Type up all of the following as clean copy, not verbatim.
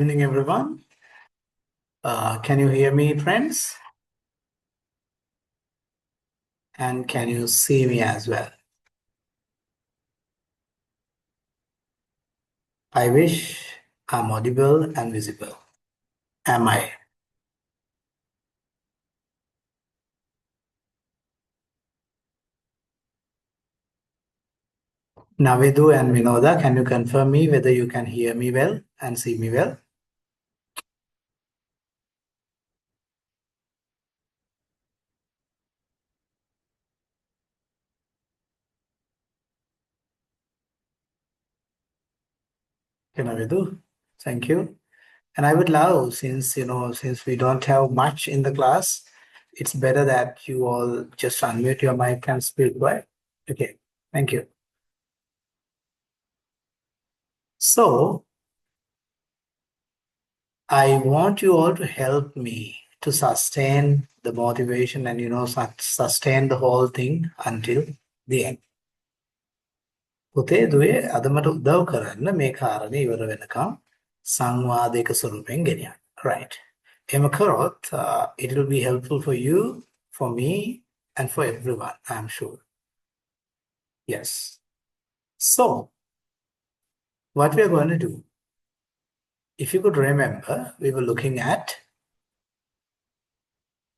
Evening, everyone. Can you hear me, friends? And can you see me as well? I wish I'm audible and visible. Am I? Navidu and Vinoda, can you confirm me whether you can hear me well and see me well? Okay, Navidu, thank you. And I would love, since we don't have much in the class, it's better that you all just unmute your mic and speak, right? Okay, thank you. So, I want you all to help me to sustain the motivation and sustain the whole thing until the end. පුතේ දුවේ අද මට උදව් කරන්න මේ කාරණේ ඉවර වෙනකම් සංවාදයක ස්වරූපයෙන් ගෙනියන්න. Right. එහෙම කරොත් it will be helpful for you, for me, and for everyone, I'm sure. Yes. So, what we are going to do, if you could remember, we were looking at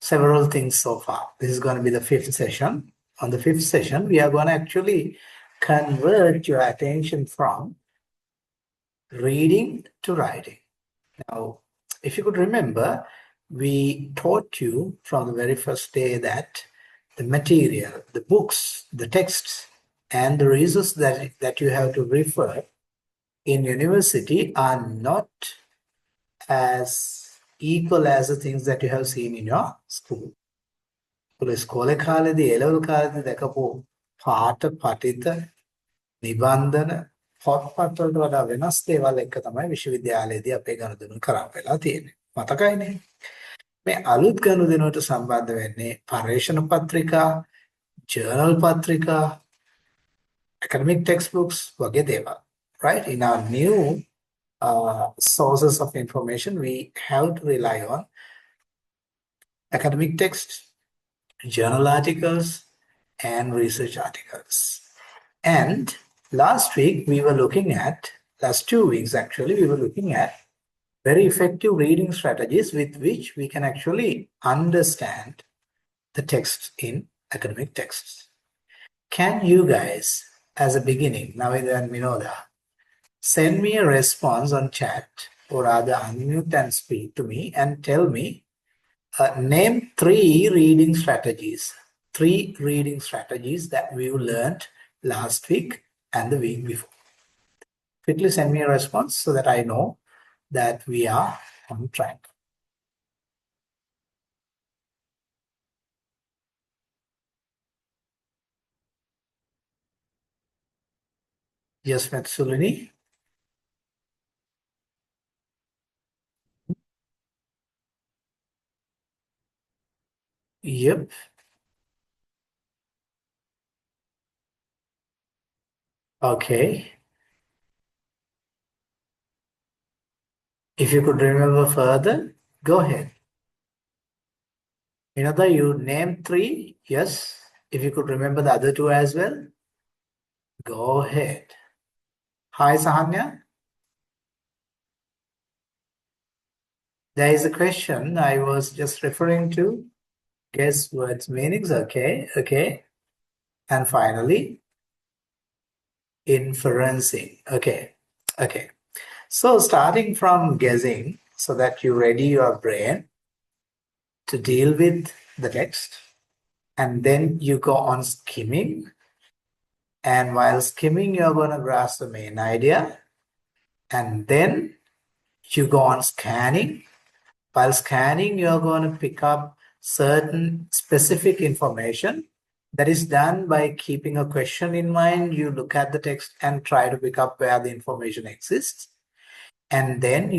several things so far. This is going to be the 5th session. On the 5th session, we are going to actually convert your attention from reading to writing. Now, if you could remember, we taught you from the very first day that the material, the books, the texts, and the resources that you have to refer in university are not as equal as the things that you have seen in your school. ඉස්කෝලේ කාලේදී A-level කාලේදී දැකපු පාඨ පඨිත නිබන්ධන පොත්පත් වලට වඩා වෙනස් දේවල් එක්ක තමයි විශ්වවිද්‍යාලයේදී අපේ ගනුදෙනු කරා වෙලා තියෙන්නේ. මතකයිනේ. මේ අලුත් ගනුදෙනුවට සම්බන්ධ වෙන්නේ පර්යේෂණ පත්‍රිකා, ජර්නල් පත්‍රිකා, academic textbooks වගේ දේවල්. Right? In our new sources of information, we have to rely on academic texts, journal articles, and research articles. And last week we were looking at, last 2 weeks actually, we were looking at very effective reading strategies with which we can actually understand the text in academic texts. Can you guys, as a beginning, Naveeda and Minoda, send me a response on chat, or rather unmute and speak to me and tell me, name 3 reading strategies. 3 reading strategies that we learned last week and the week before. Quickly send me a response so that I know that we are on track. Yes, Metsulini. Yep. Okay. If you could remember further, go ahead. Another, you name 3. Yes. If you could remember the other 2 as well, go ahead. Hi, Sahanya. There is a question I was just referring to. Guess words meanings. Okay. Okay. And finally, inferencing. Okay. Okay. So starting from guessing, so that you ready your brain to deal with the text, and then you go on skimming, and while skimming you're going to grasp the main idea, and then you go on scanning. While scanning you're going to pick up certain specific information. That is done by keeping a question in mind. You look at the text and try to pick up where the information exists. And then,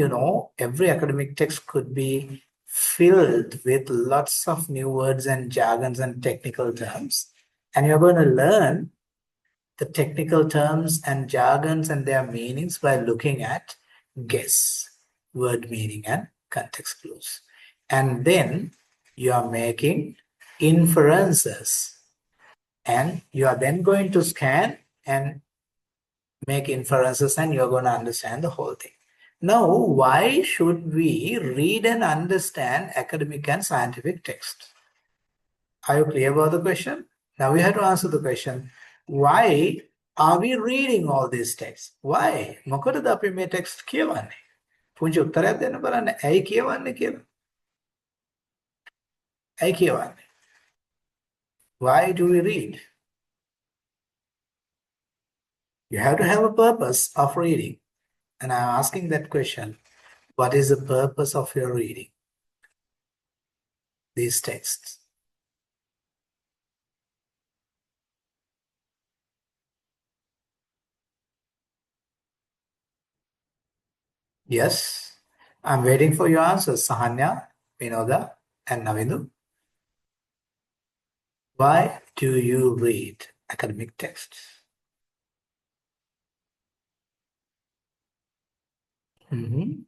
every academic text could be filled with lots of new words and jargons and technical terms. And you're going to learn the technical terms and jargons and their meanings by looking at guess. word meaning and context clues. And then you are making inferences, and you are then going to scan and make inferences, and you're going to understand the whole thing. Now, why should we read and understand academic and scientific texts? Are you clear about the question? Now we have to answer the question, why are we reading all these texts? Why? මොකටද අපි මේ text කියවන්නේ? පුංචි උත්තරයක් දෙන්න බලන්න. ඇයි කියවන්නේ කියලා? ඇයි කියවන්නේ? Why do we read? You have to have a purpose of reading. And I'm asking that question. What is the purpose of your reading these texts? Yes, I'm waiting for your answers, Sahanya, Vinoda, and Navindu. Why do you read academic texts? To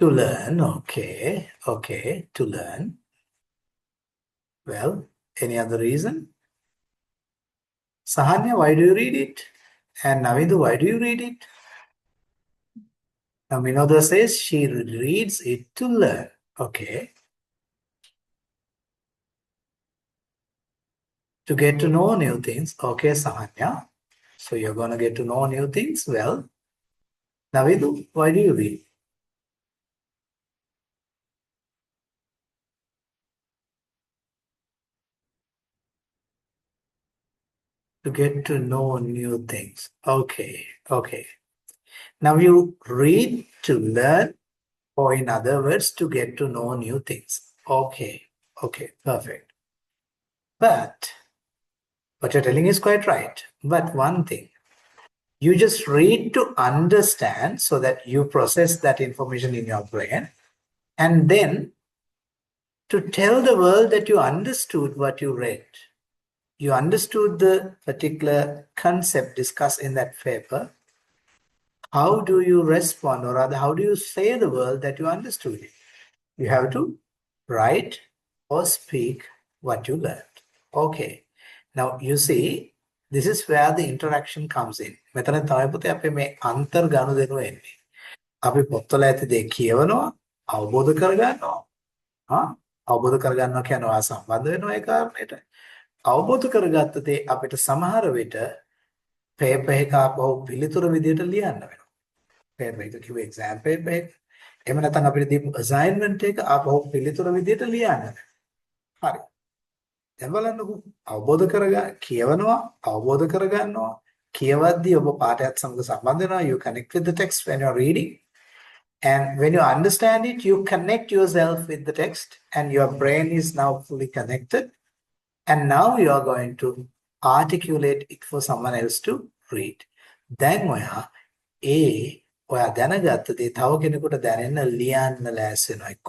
learn, okay, to learn. Well, any other reason? Sahanya, why do you read it? And Navindu, why do you read it? Now, Vinoda says she reads it to learn. Okay. To get to know new things. Okay, Sahanya. So you're going to get to know new things. Well, Navindu, why do you read? To get to know new things. Okay. Now you read to learn, or in other words, to get to know new things. Okay, perfect. But what you're telling is quite right. But one thing, you just read to understand so that you process that information in your brain, and then to tell the world that you understood what you read. You understood the particular concept discussed in that paper. How do you respond, or rather, how do you say the world that you understood it? You have to write or speak what you learned. Okay. Now, you see, this is where the interaction comes in. මෙතන තමයි පුතේ අපේ මේ අන්තර් ගනුදෙනුව එන්නේ. අපි පොත්වල ඇති දේ කියවනවා, අවබෝධ කරගන්නවා. අවබෝධ කරගන්නවා කියන්නේ ඔයා සම්බන්ධ වෙනවා ඒ කාරණේට. අවබෝධ කරගත්ත දේ අපිට සමහර විට පේපර් එක ආපහු පිළිතුරු විදියට ලියන්න වෙනවා. පේපර් එක කිව්ව එක්සෑම් පේපර් එක. එහෙම නැත්නම් අපිට දීපු අසයින්මන්ට් එක ආපහු පිළිතුරු විදියට ලියන්න. හරි. දැන් බලන්නකෝ අවබෝධ කරගන්න කියවනවා අවබෝධ කරගන්නවා කියවද්දී ඔබ පාඩයත් සමග සම්බන්ධ වෙනවා. You connect with the text when you're reading, and when you understand it, you connect yourself with the text, and your brain is now fully connected, and now you are going to articulate it for someone else to read. දැන් ඔයා දැනගත්ත දේ තව කෙනෙකුට දැනෙන්න ලියන්න ලෑස්ති වෙනවා. එක්ක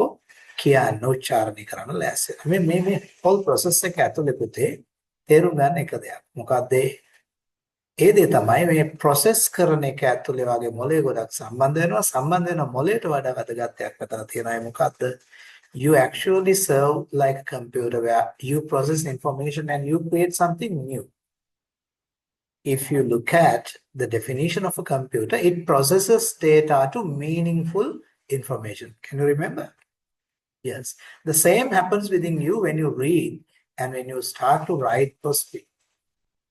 කියන්න උච්චාරණය කරන්න ලෑස්ති වෙනවා. මේ whole process එක ඇතුලේ පුතේ තේරුම් ගන්න එක දෙයක්. මොකක්ද ඒ දේ තමයි මේ process කරන එක ඇතුලේ වගේ මොලේ ගොඩක් සම්බන්ධ වෙනවා. සම්බන්ධ වෙන මොලේට වඩා වැදගත් දෙයක් මෙතන තියෙනවා. ඒ මොකක්ද? You actually serve like a computer where you process information and you create something new. If you look at the definition of a computer, it processes data to meaningful information. Can you remember? Yes. The same happens within you when you read and when you start to write or speak.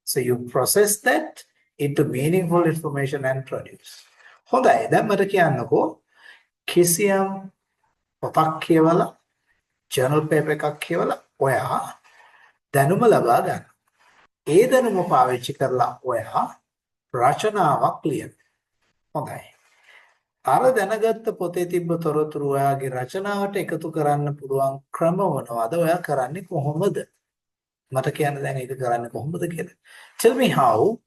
So you process that into meaningful information and produce. හොඳයි. දැන් මට කියන්නකෝ කිසියම් පොතක් කියවලා journal paper එකක් කියවලා ඔයා දැනුම ලබා ගන්න. ඒ දැනුම පාවිච්චි කරලා ඔයා රචනාවක් ලියන්න. හොඳයි. අර දැනගත්ත පොතේ තිබ්බ තොරතුරු ඔයාගේ රචනාවට එකතු කරන්න පුළුවන් ක්‍රම මොනවද? ඔයා කරන්නේ කොහොමද? මට කියන්න දැන් ඒක කරන්නේ කොහොමද කියලා. Tell me how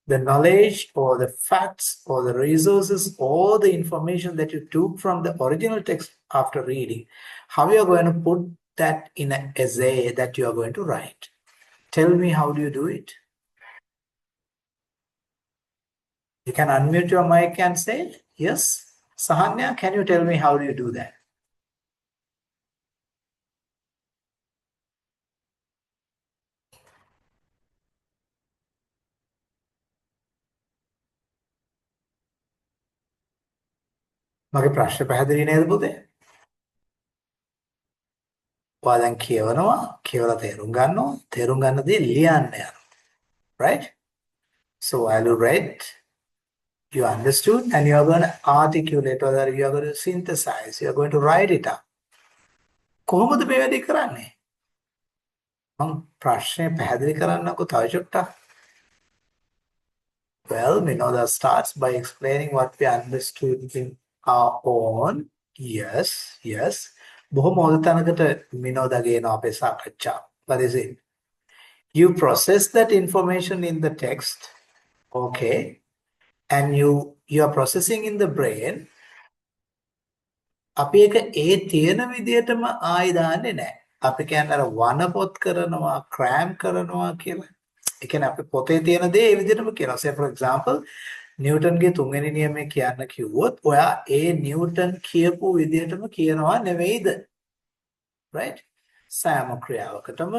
the knowledge or the facts or the resources or the information that you took from the original text after reading, how you are going to put that in an essay that you are going to write. Tell me, how do you do it? You can unmute your mic and say yes. Sahanya, can you tell me how do you do that? මගේ ප්‍රශ්න පැහැදිලි නේද පුතේ? ඔයා දැන් කියවනවා, කියවලා තේරුම් ගන්නවා, තේරුම් ගන්න දේ ලියන්න යනවා. Right? So while you read, you understood, and you are going to articulate, or you are going to synthesize, you are going to write it up. කොහොමද මේ වැඩේ කරන්නේ? මම ප්‍රශ්නේ පැහැදිලි කරන්නකො තව චුට්ටක්. Well, Minoda starts by explaining what we understood in our own. Yes, yes. බොහොම හොඳ තැනකට Minoda ගේනවා අපේ සාකච්ඡාව. What is it? You process that information in the text, okay, and you are processing in the brain. අපි ඒක ඒ තියෙන විදිහටම ආයි දාන්නේ නැහැ. අපි කියන්නේ අර වනපොත් කරනවා, ක්‍රෑම් කරනවා කියලා. ඒ කියන්නේ අපි පොතේ තියෙන දේ ඒ විදිහටම කියනවා. Say for example, නිව්ටන්ගේ තුන්වෙනි නියමය කියන්න කිව්වොත් ඔයා ඒ නිව්ටන් කියපු විදිහටම කියනවා නෙවෙයිද? Right? සෑම ක්‍රියාවකටම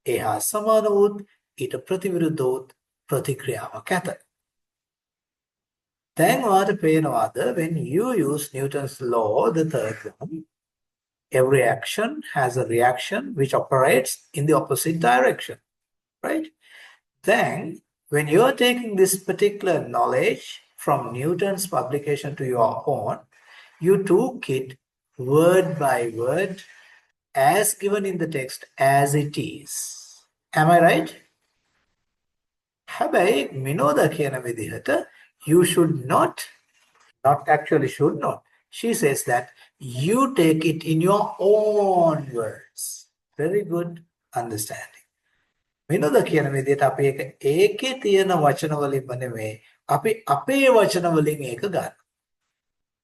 එහා සමාන වූත් ඊට ප්‍රතිවිරුද්ධ වූත් ප්‍රතික්‍රියාවක් ඇත. දැන් ඔයාට පේනවාද when you use Newton's law, the third one, every action has a reaction which operates in the opposite direction, right? Then, when you're taking this particular knowledge from Newton's publication to your own, you took it word by word as given in the text as it is. Am I right? හැබැයි මිනෝද කියන විදිහට you should not actually should not. She says that you take it in your own words. Very good understanding. විනෝද කියන විදිහට අපි ඒක ඒකේ තියෙන වචන වලින්ම නෙමෙයි අපි අපේ වචන වලින් ඒක ගන්න.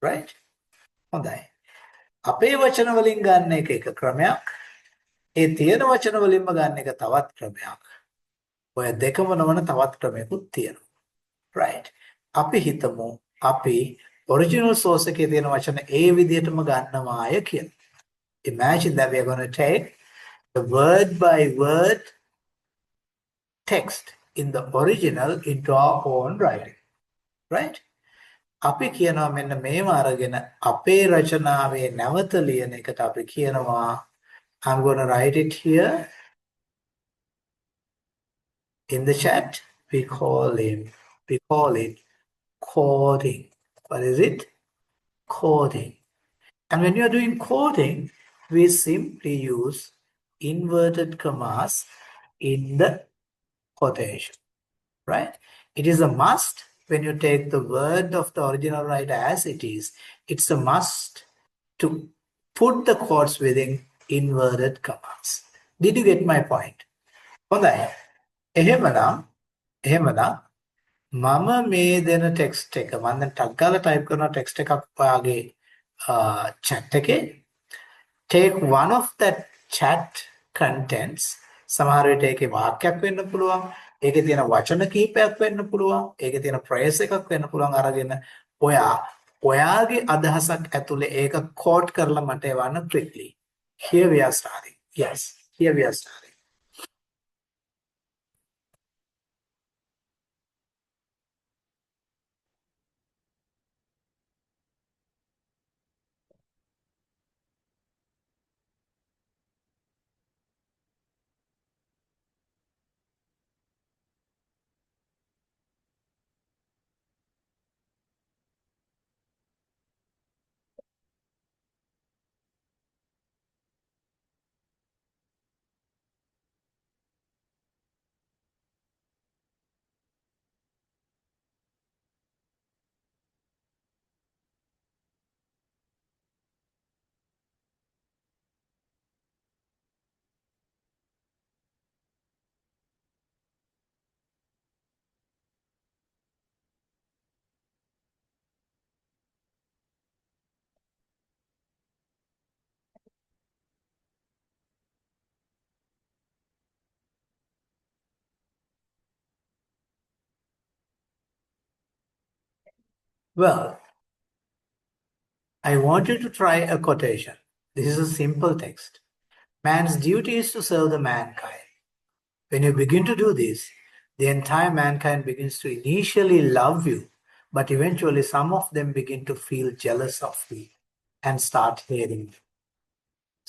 Right? හොඳයි. අපේ වචන වලින් ගන්න එක ක්‍රමයක්. ඒ තියෙන වචන වලින්ම ගන්න එක තවත් ක්‍රමයක්. ඔය දෙකම නොවන තවත් ක්‍රමයක්ත් තියෙනවා. Right? අපි හිතමු අපි original source එකේ තියෙන වචන ඒ විදිහටම ගන්නවාය කියලා. Imagine that we are going to take the word by word text in the original into our own writing. Right? අපි කියනවා මෙන්න මේව අරගෙන අපේ රචනාවේ නැවත ලියන එකට අපි කියනවා I'm going to write it here in the chat. We call it coding. What is it? Coding. And when you are doing coding, we simply use inverted commas in the quotation, right? It is a must when you take the word of the original writer as it is. It's a must to put the quotes within inverted commas. Did you get my point? හොඳයි. එහෙමනම් මම මේ දෙන text එක මම දැන් tag ගාලා type කරන ටෙක්ස්ට් එකක් ඔයාගේ chat එකේ take one of that chat contents සමහර විට ඒකේ වාක්‍යයක් වෙන්න පුළුවන් ඒකේ තියෙන වචන කිහිපයක් වෙන්න පුළුවන් ඒකේ තියෙන phrase එකක් වෙන්න පුළුවන් අරගෙන ඔයාගේ අදහසක් ඇතුලේ ඒක quote කරලා මට එවන්න quickly. Here we are starting. Yes, here we are starting. Well, I want you to try a quotation. This is a simple text. Man's duty is to serve the mankind. When you begin to do this, the entire mankind begins to initially love you, but eventually some of them begin to feel jealous of you and start hating you.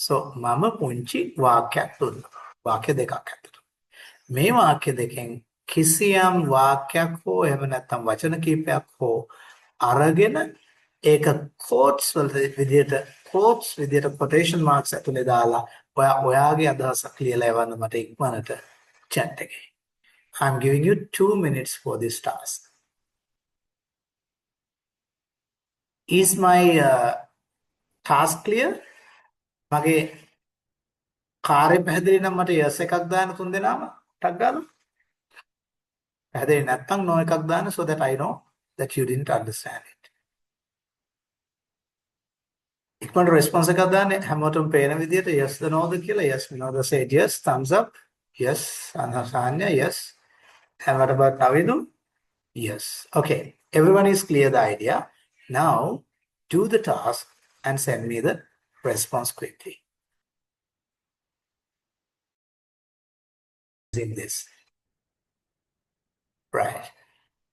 So, mama punchi වාක්‍යයක් දුන්නා. වාක්‍ය දෙකක් ඇත්තට. මේ වාක්‍ය දෙකෙන් කිසියම් වාක්‍යයක් හෝ එහෙම නැත්නම් වචන කීපයක් හෝ අරගෙන ඒක quotes විදියට quotation marks ඇතුලේ දාලා ඔයාගේ අදහසක් ලියලා එවන්න මට ඉක්මනට chat එකේ. I'm giving you 2 minutes for this task. Is my task clear? මගේ කාර්ය පැහැදිලි නම් මට yes එකක් දාන්න තුන් දෙනාම ටක් ගාලා. පැහැදිලි නැත්නම් no එකක් දාන්න so that I know that you didn't understand it. ඉක්මනට response එකක් දාන්න හැමෝටම පේන විදියට yes ද no ද කියලා. Yes, Vinod said yes, thumbs up. Yes, Anasanya, yes. And what about Navidu? Yes. Okay, everyone is clear the idea. Now do the task and send me the response quickly. In this. Right.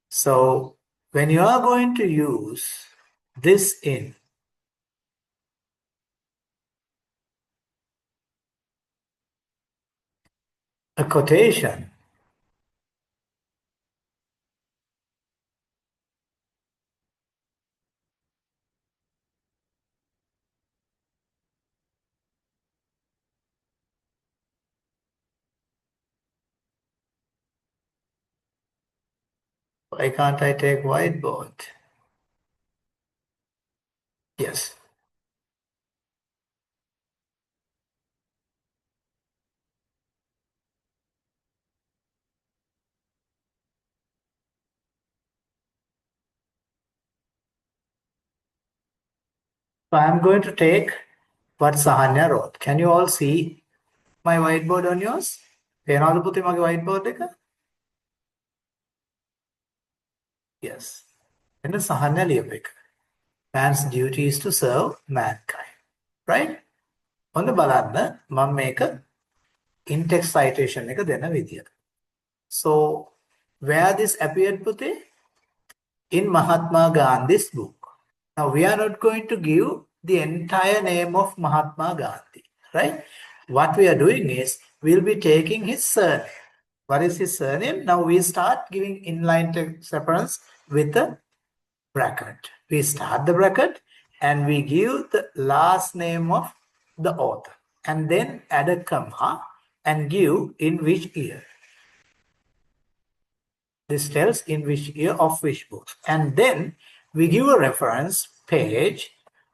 So when you are going to use this in a quotation, why can't I take whiteboard? Yes. So I'm going to take what Sahanya wrote. Can you all see my whiteboard on yours? පේනවද පුතේ මගේ whiteboard එක? Yes. And Sahanya ලියපු එක. Man's duty is to serve mankind. Right? ඔන්න බලන්න මම මේක in-text citation එක දෙන විදිය. So where this appeared පුතේ? In Mahatma Gandhi's book. Now we are not going to give the entire name of Mahatma Gandhi, right? What we are doing is we'll be taking his surname. What is his surname? Now we start giving inline text reference with a bracket. We start the bracket and we give the last name of the author and then add a comma and give in which year. This tells in which year of which book. And then we give a reference page.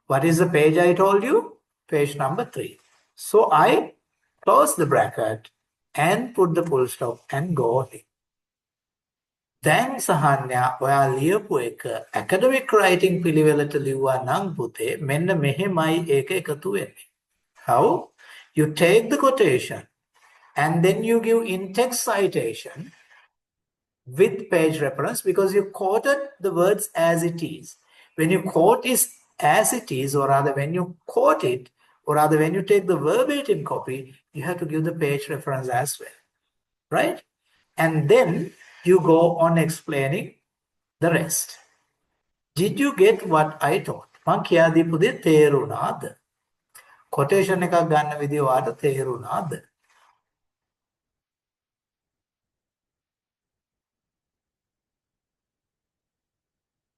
What is the page I told you? Page number 3. So I close the bracket and put the full stop and go ahead. Then Sahanya, ඔයා ලියපු එක academic writing පිළිවෙලට ලිව්වා නම් පුතේ මෙන්න මෙහෙමයි ඒක එකතු වෙන්නේ. How? You take the quotation and then you give in-text citation with page reference because you quoted the words as it is. When you quote is as it is, or rather when you quote it, or rather when you take the verbatim copy, you have to give the page reference as well, right? And then you go on explaining the rest. Did you get what I taught? මං කියා දීපු දේ තේරුණාද? quotation එකක් ගන්න විදිය ඔයාට තේරුණාද?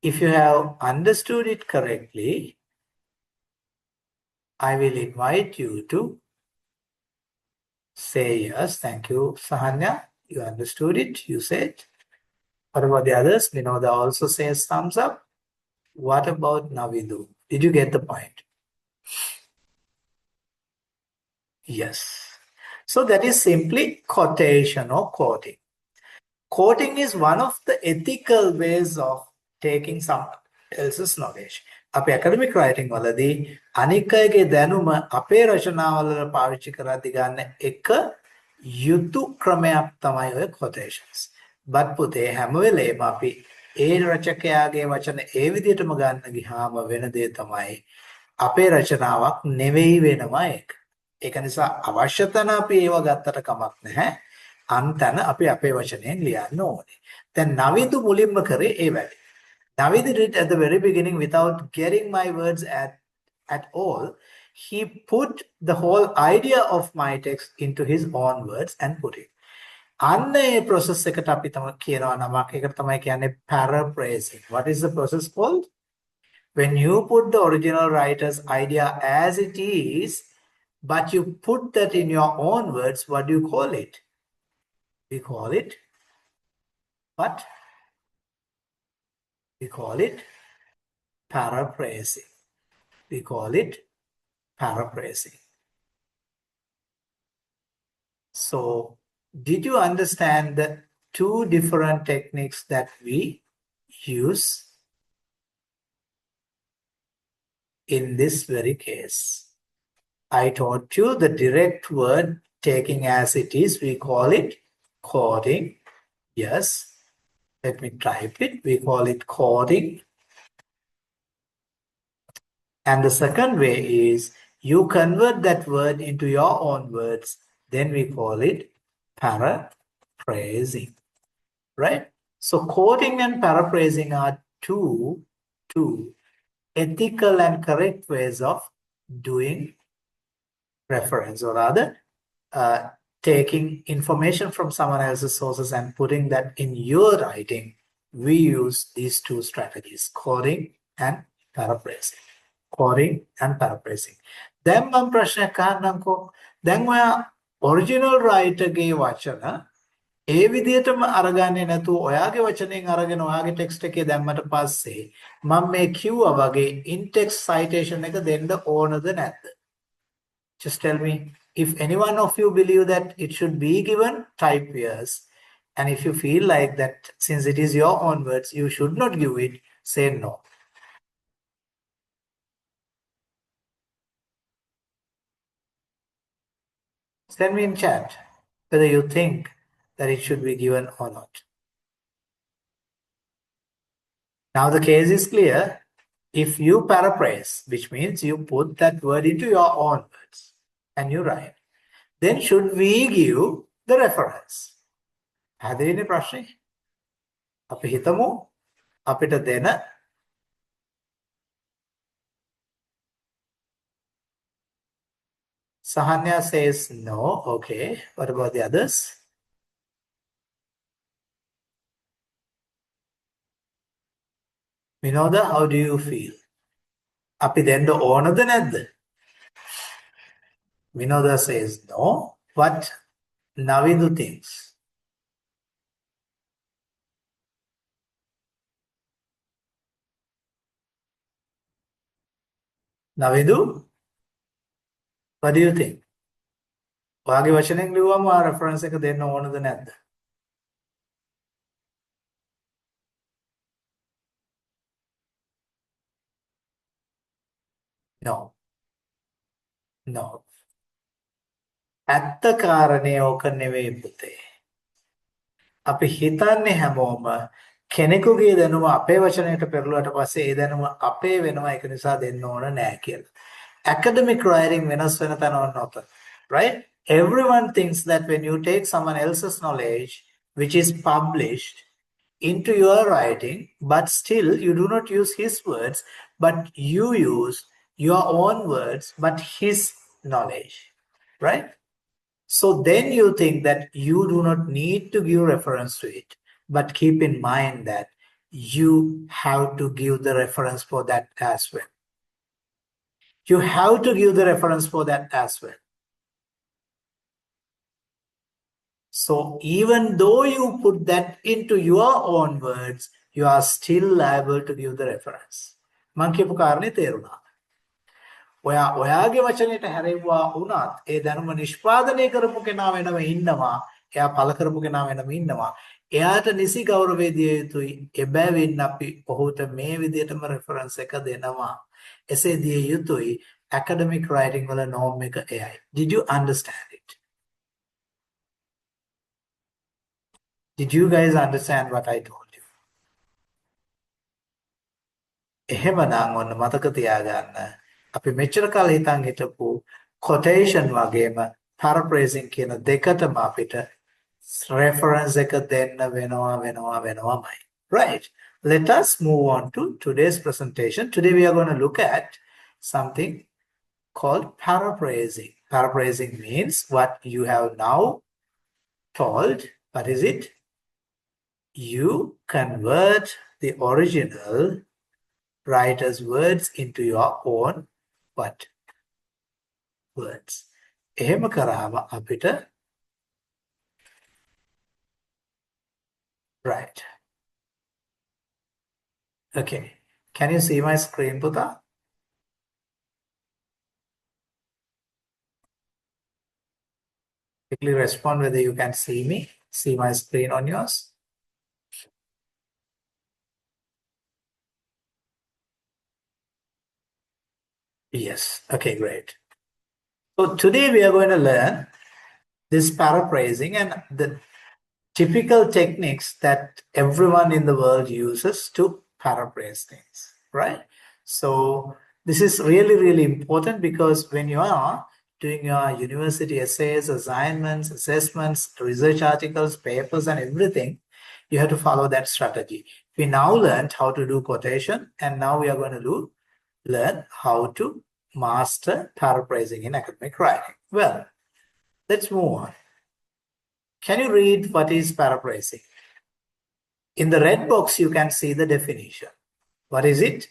If you have understood it correctly, I will invite you to say yes. Thank you, Sahanya. You understood it. You said. What about the others? Vinoda also says thumbs up. What about Navidu? Did you get the point? Yes. So that is simply quotation or quoting. Quoting is one of the ethical ways of taking someone else's knowledge. අපේ academic writing වලදී අනික් අයගේ දැනුම අපේ රචනාවල පාවිච්චි කරද්දී ගන්න එක යුතු ක්‍රමයක් තමයි ඔය quotations. but පුතේ හැම වෙලේම අපි ඒ රචකයාගේ වචන ඒ විදිහටම ගන්න ගියාම වෙන දේ තමයි අපේ රචනාවක් නෙවෙයි වෙනවා ඒක. ඒක නිසා අවශ්‍ය තැන අපි ඒව ගත්තට කමක් නැහැ. අන්තන අපි අපේ වචනයෙන් ලියන්න ඕනේ. දැන් නවිදු මුලින්ම කරේ ඒ වැඩේ. Navid did it at the very beginning without getting my words at all. He put the whole idea of my text into his own words and put it. අන්න ඒ process එකට අපි තමයි කියනවා නමක්. ඒකට තමයි කියන්නේ paraphrasing. What is the process called? When you put the original writer's idea as it is, but you put that in your own words, what do you call it? We call it what? We call it paraphrasing. We call it paraphrasing. So, did you understand the two different techniques that we use in this very case? I taught you the direct word taking as it is. We call it quoting. Yes. Let me type it. We call it quoting. And the second way is you convert that word into your own words. Then we call it paraphrasing. Right? So quoting and paraphrasing are two ethical and correct ways of doing reference, or rather taking information from someone else's sources and putting that in your writing. We use these two strategies, quoting and paraphrasing. Quoting and paraphrasing. දැන් මම ප්‍රශ්නයක් අහන්නම්කෝ. දැන් ඔයා original රයිටර්ගේ වචන ඒ විදිහටම අරගන්නේ නැතුව ඔයාගේ වචනෙන් අරගෙන ඔයාගේ ටෙක්ස්ට් එකේ දැම්මට පස්සේ මම මේ කිව්වා වගේ in-text citation එක දෙන්න ඕනද නැද්ද? Just tell me. If any one of you believe that it should be given, type yes. And if you feel like that since it is your own words, you should not give it, say no. Send me in chat whether you think that it should be given or not. Now the case is clear. If you paraphrase, which means you put that word into your own words and you write, then should we give the reference? හැදෙන්නේ ප්‍රශ්නේ. අපි හිතමු අපිට දෙන Sahanya says no. Okay. What about the others? Minoda, how do you feel? අපි දෙන්න ඕනද නැද්ද? Minoda says no. What Navidu thinks? Navidu, what do you think? ඔයාගේ වචනෙන් ලිව්වම ආ reference එක දෙන්න ඕනද නැද්ද? No. No. ඇත්ත කාරණේ ඕක නෙවෙයි පුතේ. අපි හිතන්නේ හැමෝම කෙනෙකුගේ දැනුම අපේ වචනයට පෙරළුවට පස්සේ ඒ දැනුම අපේ වෙනවා ඒක නිසා දෙන්න ඕන නෑ කියලා. Academic writing වෙනස් වෙන තැන ඔන්න right? Everyone thinks that when you take someone else's knowledge which is published into your writing, but still you do not use his words, but you use your own words, but his knowledge, right? So then you think that you do not need to give reference to it, but keep in mind that you have to give the reference for that as well. You have to give the reference for that as well. So even though you put that into your own words, you are still liable to give the reference. මං කියපු කාරණේ තේරුණා. ඔයාගේ වචනයට හැරෙව්වා වුණත් ඒ දැනුම නිෂ්පාදනය කරපු කෙනා වෙනම ඉන්නවා. එයා පළ කරපු කෙනා වෙනම ඉන්නවා. එයාට නිසි ගෞරවය දිය යුතුයි. එබැවින් අපි ඔහුට මේ විදිහටම රෙෆරන්ස් එක දෙනවා. එසේ දිය යුතුයි. academic writing වල norm එක එයයි. Did you understand it? Did you guys understand what I told you? එහෙමනම් ඔන්න මතක තියාගන්න අපි මෙච්චර කාල හිතන් හිටපු quotation වගේම paraphrasing කියන දෙකටම අපිට reference එක දෙන්න වෙනවමයි. Right. Let us move on to today's presentation. Today we are going to look at something called paraphrasing. Paraphrasing means what you have now told. What is it? You convert the original writer's words into your own what? Words. එහෙම කරාම අපිට right. Okay. Can you see my screen, Puta? Quickly respond whether you can see me. See my screen on yours. Yes. Okay, great. So today we are going to learn this paraphrasing and the typical techniques that everyone in the world uses to paraphrase things, right? So this is really, really important because when you are doing your university essays, assignments, assessments, research articles, papers, and everything, you have to follow that strategy. We now learned how to do quotation, and now we are going to learn how to master paraphrasing in academic writing. Well, let's move on. Can you read what is paraphrasing? In the red box, you can see the definition. What is it?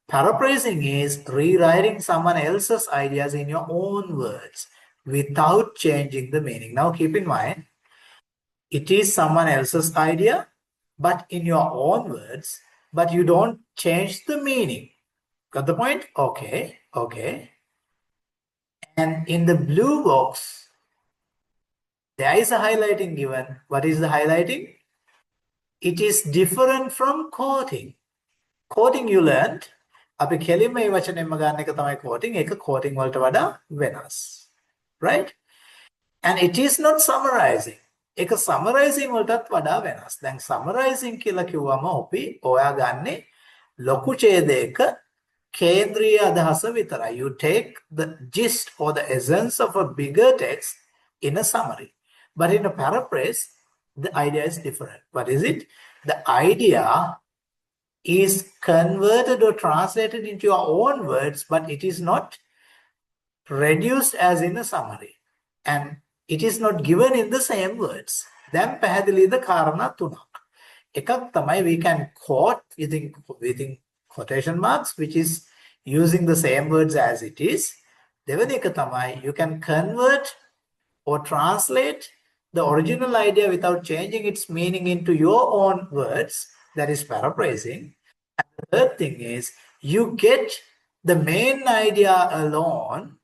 Paraphrasing is rewriting someone else's ideas in your own words without changing the meaning. Now keep in mind, it is someone else's idea, but in your own words, but you don't change the meaning. Got the point? Okay, okay. And in the blue box, there is a highlighting given. What is the highlighting? It is different from quoting. Quoting you learned. අපි කෙලින්ම මේ වචනයෙන්ම ගන්න එක තමයි quoting. ඒක quoting වලට වඩා වෙනස්. Right? And it is not summarizing. ඒක summarizing වලටත් වඩා වෙනස්. දැන් summarizing කියලා කිව්වම ඔයා ගන්නේ ලොකු ඡේදයක කේන්ද්‍රීය අදහස විතරයි. You take the gist or the essence of a bigger text in a summary. But in a paraphrase, the idea is different. What is it? The idea is converted or translated into your own words, but it is not reduced as in a summary. And it is not given in the same words. Then පැහැදිලිද කාරණා තුනක්. එකක් තමයි we can quote within quotation marks, which is using the same words as it is. දෙවෙනි එක තමයි you can convert or translate the original idea without changing its meaning into your own words. That is paraphrasing. And the third thing is you get the main idea alone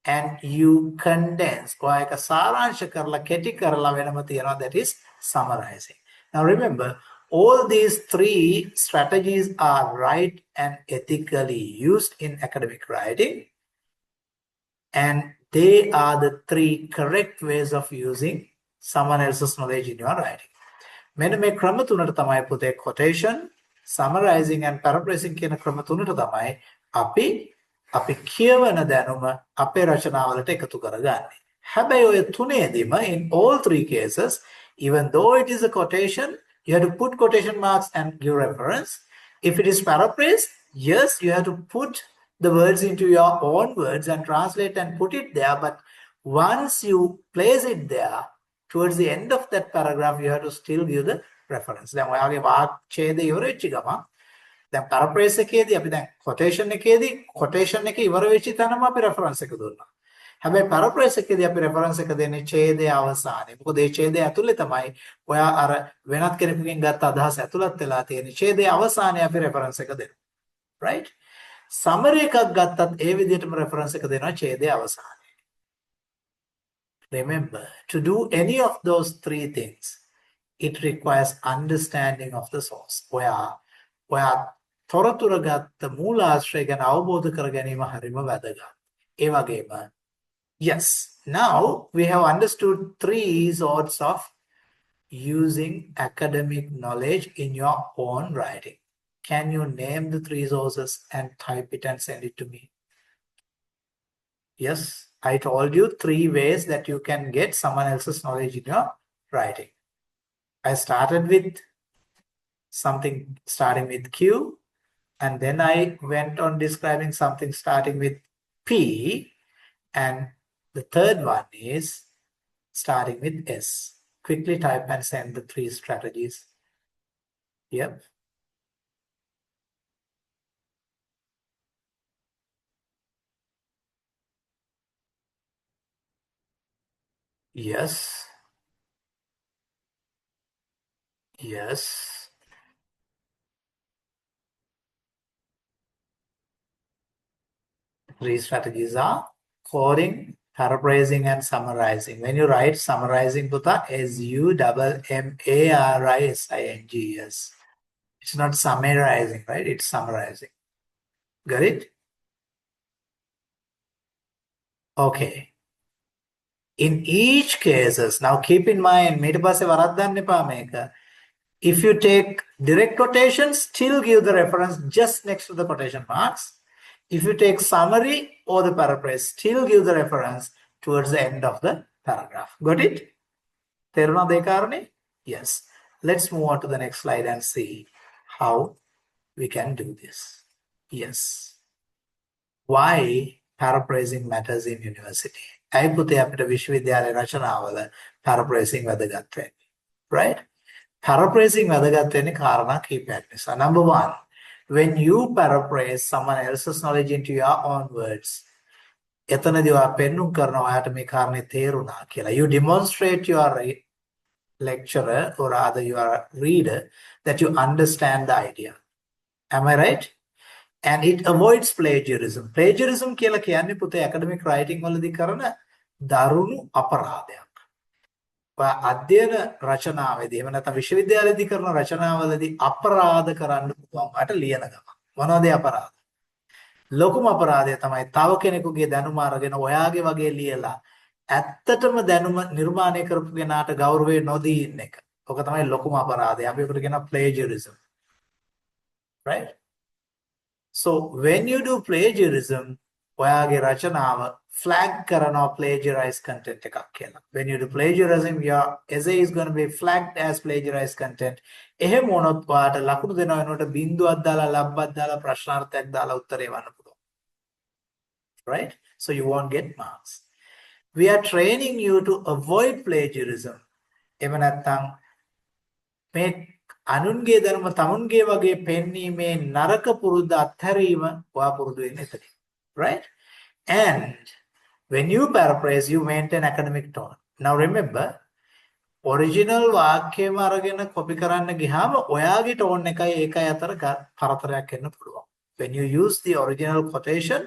and you condense or එක සාරාංශ කරලා කෙටි කරලා වෙනම තියනවා, that is summarizing. Now remember, all these three strategies are right and ethically used in academic writing, and they are the three correct ways of using someone else's knowledge in your writing. මෙන්න මේ ක්‍රම තුනට තමයි පුතේ quotation, summarizing and paraphrasing කියන ක්‍රම තුනට තමයි අපි කියවන දැනුම අපේ රචනාවලට එකතු කරගන්නේ. හැබැයි ඔය තුනේදීම in all three cases, even though it is a quotation, you have to put quotation marks and give reference. If it is paraphrase, yes, you have to put the words into your own words and translate and put it there. But once you place it there, towards the end of that paragraph, you have to still give the reference. දැන් ඔයාගේ වාක්‍යයේ ඉවර වෙච්ච ගමන් දැන් paraphrase එකේදී අපි දැන් quotation එකේදී quotation එක ඉවර වෙච්ච තැනම අපි reference එක දුන්නා. හැබැයි paraphrase එකේදී අපි reference එක දෙන්නේ ඡේදයේ අවසානයේ. මොකද මේ ඡේදයේ ඇතුලේ තමයි ඔයා අර වෙනත් කෙනෙකුගෙන් ගත්ත අදහස ඇතුළත් වෙලා තියෙන්නේ. ඡේදයේ අවසානයේ අපි reference එක දෙනවා. Right? Summary එකක් ගත්තත් ඒ විදිහටම reference එක දෙනවා ඡේදයේ අවසානයේ. Remember, to do any of those three things, it requires understanding of the source. ඔයා තොරතුරු ගත්ත මූලාශ්‍රය ගැන අවබෝධ කර ගැනීම හරිම වැදගත්. ඒ වගේම yes, now we have understood three sorts of using academic knowledge in your own writing. Can you name the three sources and type it and send it to me? Yes, I told you 3 ways that you can get someone else's knowledge in your writing. I started with something starting with Q, and then I went on describing something starting with P, and the third one is starting with S. Quickly type and send the 3 strategies. Yep. Yes. Yes. 3 strategies are coding, paraphrasing, and summarizing. When you write summarizing, puta, S-U-M-M-A-R-I-S-I-N-G-S. It's not summarizing, right? It's summarizing. Got it? Okay. In each cases, now keep in mind, මීට පස්සේ වරද්දන්න එපා මේක. If you take direct quotation, still give the reference just next to the quotation marks. If you take summary or the paraphrase, still give the reference towards the end of the paragraph. Got it? තේරුණාද ඒ කාරණේ? Yes. Let's move on to the next slide and see how we can do this. Yes. Why paraphrasing matters in university? ඇයි පුතේ අපිට විශ්වවිද්‍යාලයේ රචනාවල paraphrasing වැදගත් වෙන්නේ? Right? Paraphrasing වැදගත් වෙන්නේ කාරණා කීපයක් නිසා. Number 1, when you paraphrase someone else's knowledge into your own words, එතනදී ඔයා පෙන්නුම් කරනවා ඔයාට මේ කාරණේ තේරුණා කියලා. You demonstrate your lecturer or rather your reader that you understand the idea. Am I right? And it avoids plagiarism. Plagiarism කියලා කියන්නේ පුතේ academic writing වලදී කරන දරුණු අපරාධයක්. අධ්‍යයන රචනාවේදී එහෙම නැත්නම් විශ්වවිද්‍යාලයේදී කරන රචනාවලදී අපරාධ කරන්න පුළුවන් වට ලියන ගම. මොනවද ඒ අපරාධ? ලොකුම අපරාධය තමයි තව කෙනෙකුගේ දැනුම අරගෙන ඔයාගේ වගේ ලියලා ඇත්තටම දැනුම නිර්මාණය කරපු කෙනාට ගෞරවය නොදී ඉන්න එක. ඔක තමයි ලොකුම අපරාධය. අපි ඒකට කියනවා plagiarism. Right? So when you do plagiarism, ඔයාගේ රචනාව flag කරනවා plagiarized content එකක් කියලා. When you do plagiarism, your essay is going to be flagged as plagiarized content. එහෙම වුණොත් ඔයාට ලකුණු දෙනවා වෙනකොට බිංදුවක් දාලා ලබ්බක් දාලා ප්‍රශ්නාර්ථයක් දාලා උත්තරේ එවන්න පුළුවන්. Right? So you won't get marks. We are training you to avoid plagiarism. එහෙම නැත්නම් මේ අනුන්ගේ ධර්ම තමුන්ගේ වගේ පෙන්වීමේ නරක පුරුද්ද අත්හැරීම ඔයා පුරුදු වෙන්න එතනින්. Right? And when you paraphrase, you maintain academic tone. Now remember, original වාක්‍යයම අරගෙන copy කරන්න ගියාම ඔයාගේ tone එකයි ඒකයි අතර පරතරයක් එන්න පුළුවන්. When you use the original quotation,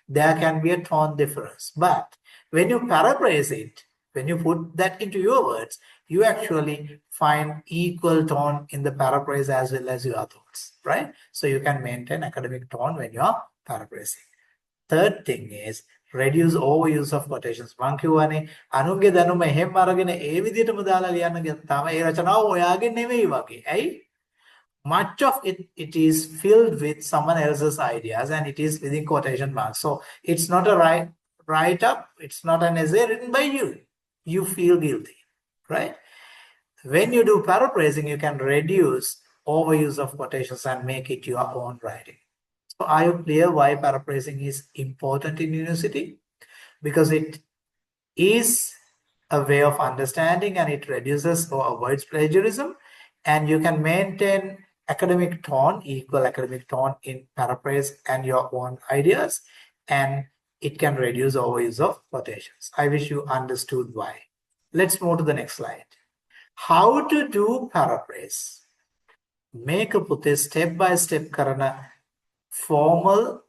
there can be a tone difference. But when you paraphrase it, when you put that into your words, you actually find equal tone in the paraphrase as well as your thoughts, right? So you can maintain academic tone when you are paraphrasing. Third thing is reduce overuse of quotations. මං කියවනේ අනුන්ගේ දැනුම එහෙම අරගෙන ඒ විදිහටම දාලා ලියන්න ගත්තාම ඒ රචනාව ඔයාගේ නෙවෙයි වගේ. ඇයි? Much of it is filled with someone else's ideas and it is within quotation marks. So it's not a write-up, it's not an essay written by you. You feel guilty, right? When you do paraphrasing, you can reduce overuse of quotations and make it your own writing. So are you clear why paraphrasing is important in university? Because it is a way of understanding and it reduces or avoids plagiarism, and you can maintain academic tone, equal academic tone in paraphrase and your own ideas, and it can reduce overuse of quotations. I wish you understood why. Let's move to the next slide. How to do paraphrase? Make a පුතේ step by step කරන formal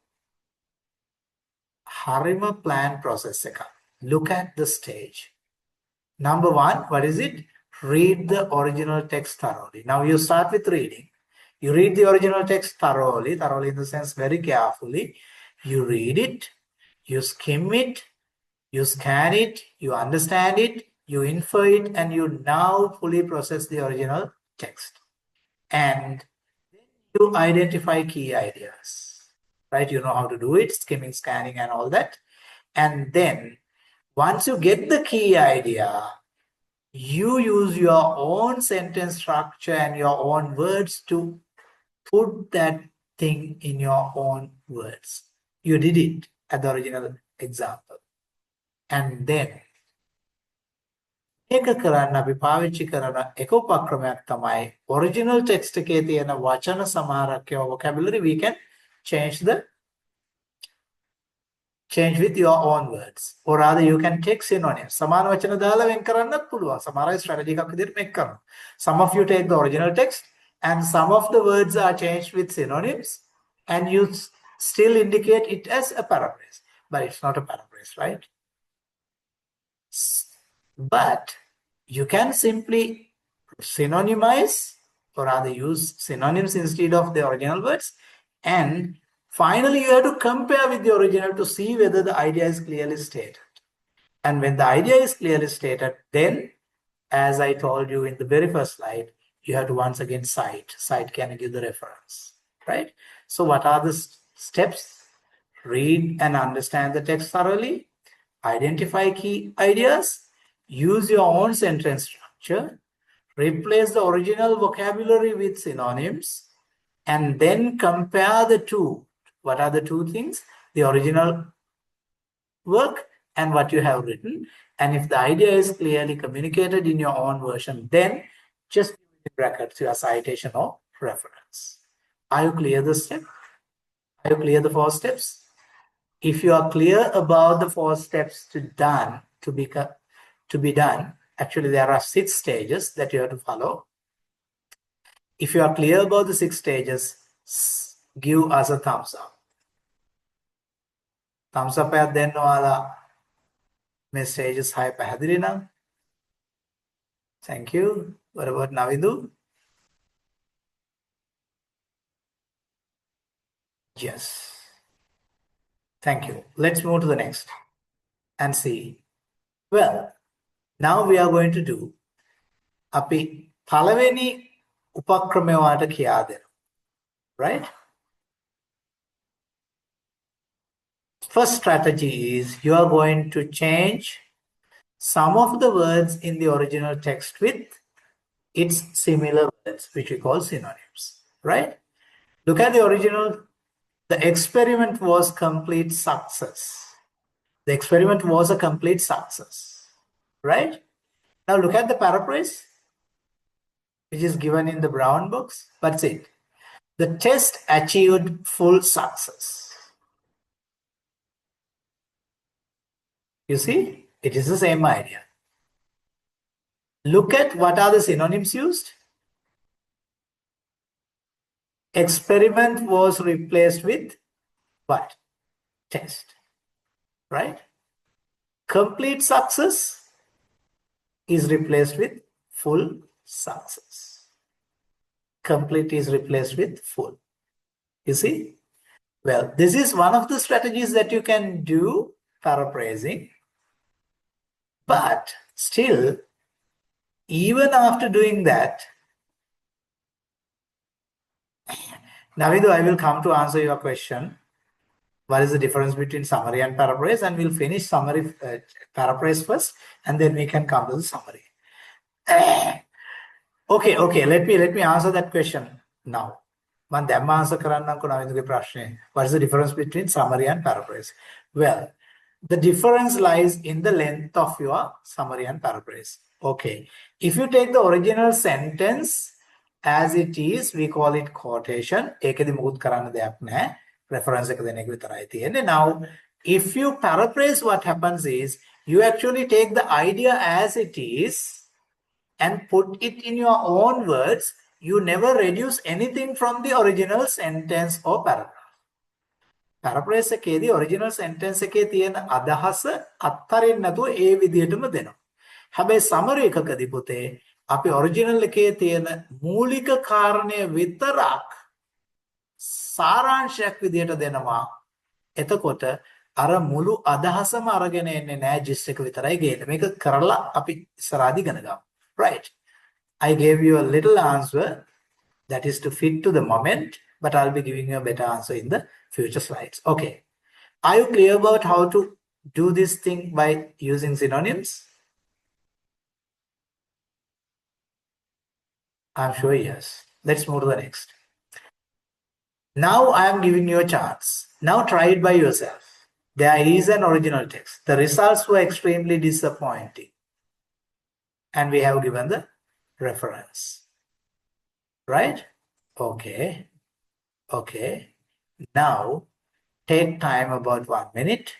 harima plan process එක. Look at the stage. Number 1, what is it? Read the original text thoroughly. Now you start with reading. You read the original text thoroughly in the sense very carefully. You read it, you skim it, you scan it, you understand it, you infer it, and you now fully process the original text. And you identify key ideas, right? You know how to do it, skimming, scanning, and all that. And then once you get the key idea, you use your own sentence structure and your own words to put that thing in your own words. You did it at the original example. And then ඒක කරන්න අපි පාවිච්චි කරන එක උපක්‍රමයක් තමයි original text එකේ තියෙන වචන සමහරක් ඒවා vocabulary we can change with your own words, or rather you can take synonyms. සමාන වචන දාලා වෙන් කරන්නත් පුළුවන්. සමහර අය strategy එකක් විදිහට මේක කරනවා. Some of you take the original text and some of the words are changed with synonyms and you still indicate it as a paraphrase, but it's not a paraphrase, right? But you can simply synonymize, or rather use synonyms instead of the original words, and finally you have to compare with the original to see whether the idea is clearly stated. And when the idea is clearly stated, then, as I told you in the very first slide, you have to once again cite. Cite can give the reference, right? So what are the steps? Read and understand the text thoroughly. Identify key ideas. Use your own sentence structure. Replace the original vocabulary with synonyms. And then compare the two. What are the two things? The original work and what you have written. And if the idea is clearly communicated in your own version, then just in brackets your citation or reference. Are you clear the step? Are you clear the 4 steps? If you are clear about the 4 steps to be done, actually there are 6 stages that you have to follow. If you are clear about the 6 stages, give us a thumbs up. Thumbs up at then all messages hi Pahadrina. Thank you. What about Navidu? Yes. Thank you. Let's move to the next and see. Well, now we are going to do අපි පළවෙනි උපක්‍රමය වාට කියා දෙනවා. Right? First strategy is you are going to change some of the words in the original text with its similar words, which we call synonyms. Right? Look at the original. The experiment was complete success. The experiment was a complete success. Right? Now look at the paraphrase, which is given in the brown box. That's it. The test achieved full success. You see, it is the same idea. Look at what are the synonyms used. Experiment was replaced with what? Test. Right? Complete success is replaced with full success. Complete is replaced with full. You see? Well, this is one of the strategies that you can do, paraphrasing. But still, even after doing that, Navidu, I will come to answer your question. What is the difference between summary and paraphrase? And we'll finish summary, paraphrase first, and then we can come to the summary. Okay. Let me answer that question now. Man දැම්ම answer කරන්නම්කෝ නවින්දුගේ ප්‍රශ්නේ. What is the difference between summary and paraphrase? Well, the difference lies in the length of your summary and paraphrase. Okay. If you take the original sentence as it is, we call it quotation. ඒකෙදි මුකුත් කරන්න දෙයක් නැහැ. Reference එක දෙන එක විතරයි තියෙන්නේ. Now, if you paraphrase, what happens is you actually take the idea as it is and put it in your own words. You never reduce anything from the original sentence or paragraph. Paraphrase එකේදී original sentence එකේ තියෙන අදහස අත්හරින්න නැතුව ඒ විදිහටම දෙනවා. හැබැයි summary එකකදී පුතේ අපි original එකේ තියෙන මූලික කාරණය විතරක් සාරාංශයක් විදිහට දෙනවා. එතකොට අර මුළු අදහසම අරගෙන එන්නේ නැහැ gist එක විතරයි ගේන්නේ. මේක කරලා අපි ඉස්සරහදී ඉගෙන ගමු. Right? I gave you a little answer that is to fit to the moment, but I'll be giving you a better answer in the future slides. Okay. Are you clear about how to do this thing by using synonyms? I'm sure yes. Let's move to the next. Now I am giving you a chance. Now try it by yourself. There is an original text. The results were extremely disappointing. And we have given the reference. Right? Okay. Okay. Now take time about 1 minute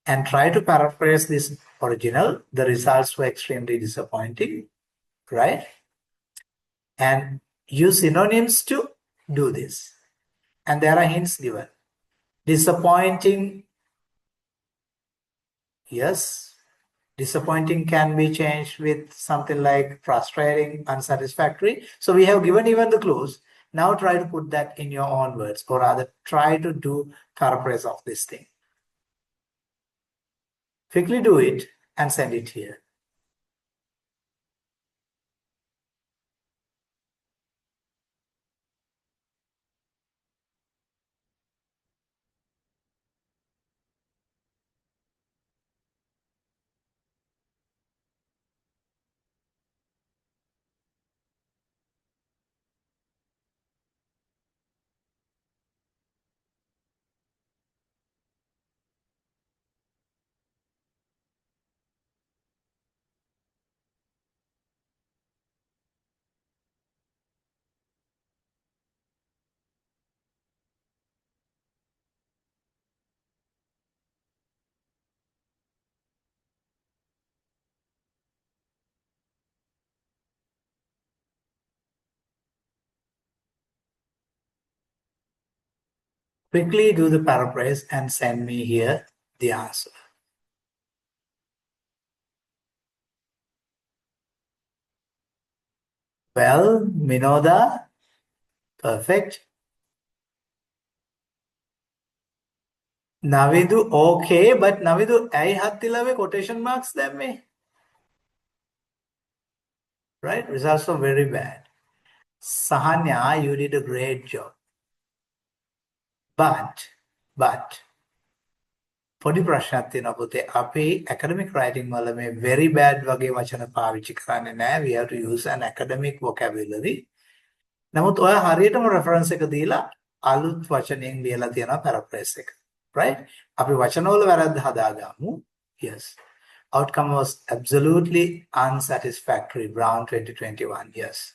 and try to paraphrase this original. The results were extremely disappointing. Right? And use synonyms to do this. And there are hints given. Disappointing, yes. Disappointing can be changed with something like frustrating, unsatisfactory. So we have given even the clues. Now try to put that in your own words, or rather try to do paraphrase of this thing. Quickly do it and send it here. Quickly do the paraphrase and send me here the answer. Well, Minoda, perfect. Navidu, okay, but Navidu, I had quotation marks them me. Right? Results are very bad. Sahanya, you did a great job. But පොඩි ප්‍රශ්නයක් තියෙනවා පුතේ. අපි academic writing වල මේ very bad වගේ වචන පාවිච්චි කරන්නේ නැහැ. We have to use an academic vocabulary. නමුත් ඔය හරියටම reference එක දීලා අලුත් වචනෙන් ලියලා තියෙනවා paraphrase එක. Right? අපි වචනවල වැරද්ද හදාගමු. Yes. Outcome was absolutely unsatisfactory. Brown 2021. Yes.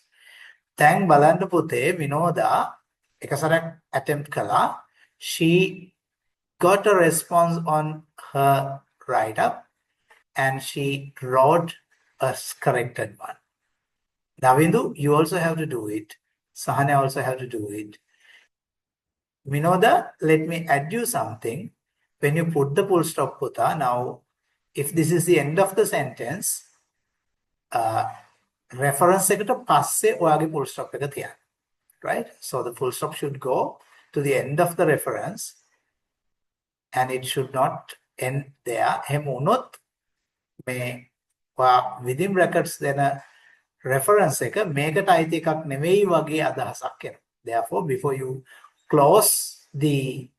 දැන් බලන්න පුතේ විනෝදා එක සැරයක් attempt කළා. She got a response on her write-up and she wrote a corrected one. Navindu, you also have to do it. Sahana also have to do it. Minoda, let me add you something. When you put the full stop puta, now if this is the end of the sentence, reference එකට පස්සේ ඔයාගේ full stop එක තියන්න. Right? So the full stop should go to the end of the reference and it should not end there. එහෙම වුණොත් මේ within brackets දෙන reference එක මේකට අයිති එකක් නෙවෙයි වගේ අදහසක් එනවා. Therefore, before you close the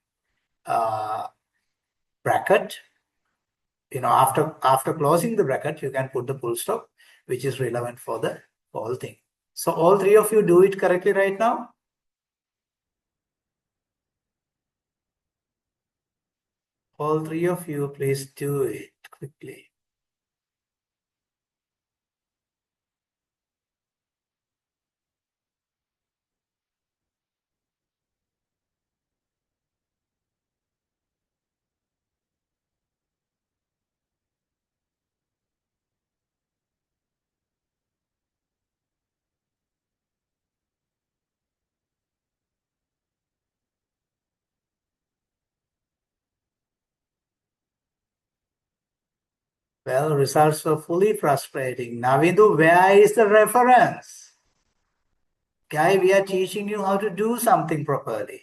bracket, after closing the bracket, you can put the full stop, which is relevant for the whole thing. So all three of you do it correctly right now. All three of you, please do it quickly. Well, results were fully frustrating. Navindu, where is the reference? Guy, we are teaching you how to do something properly.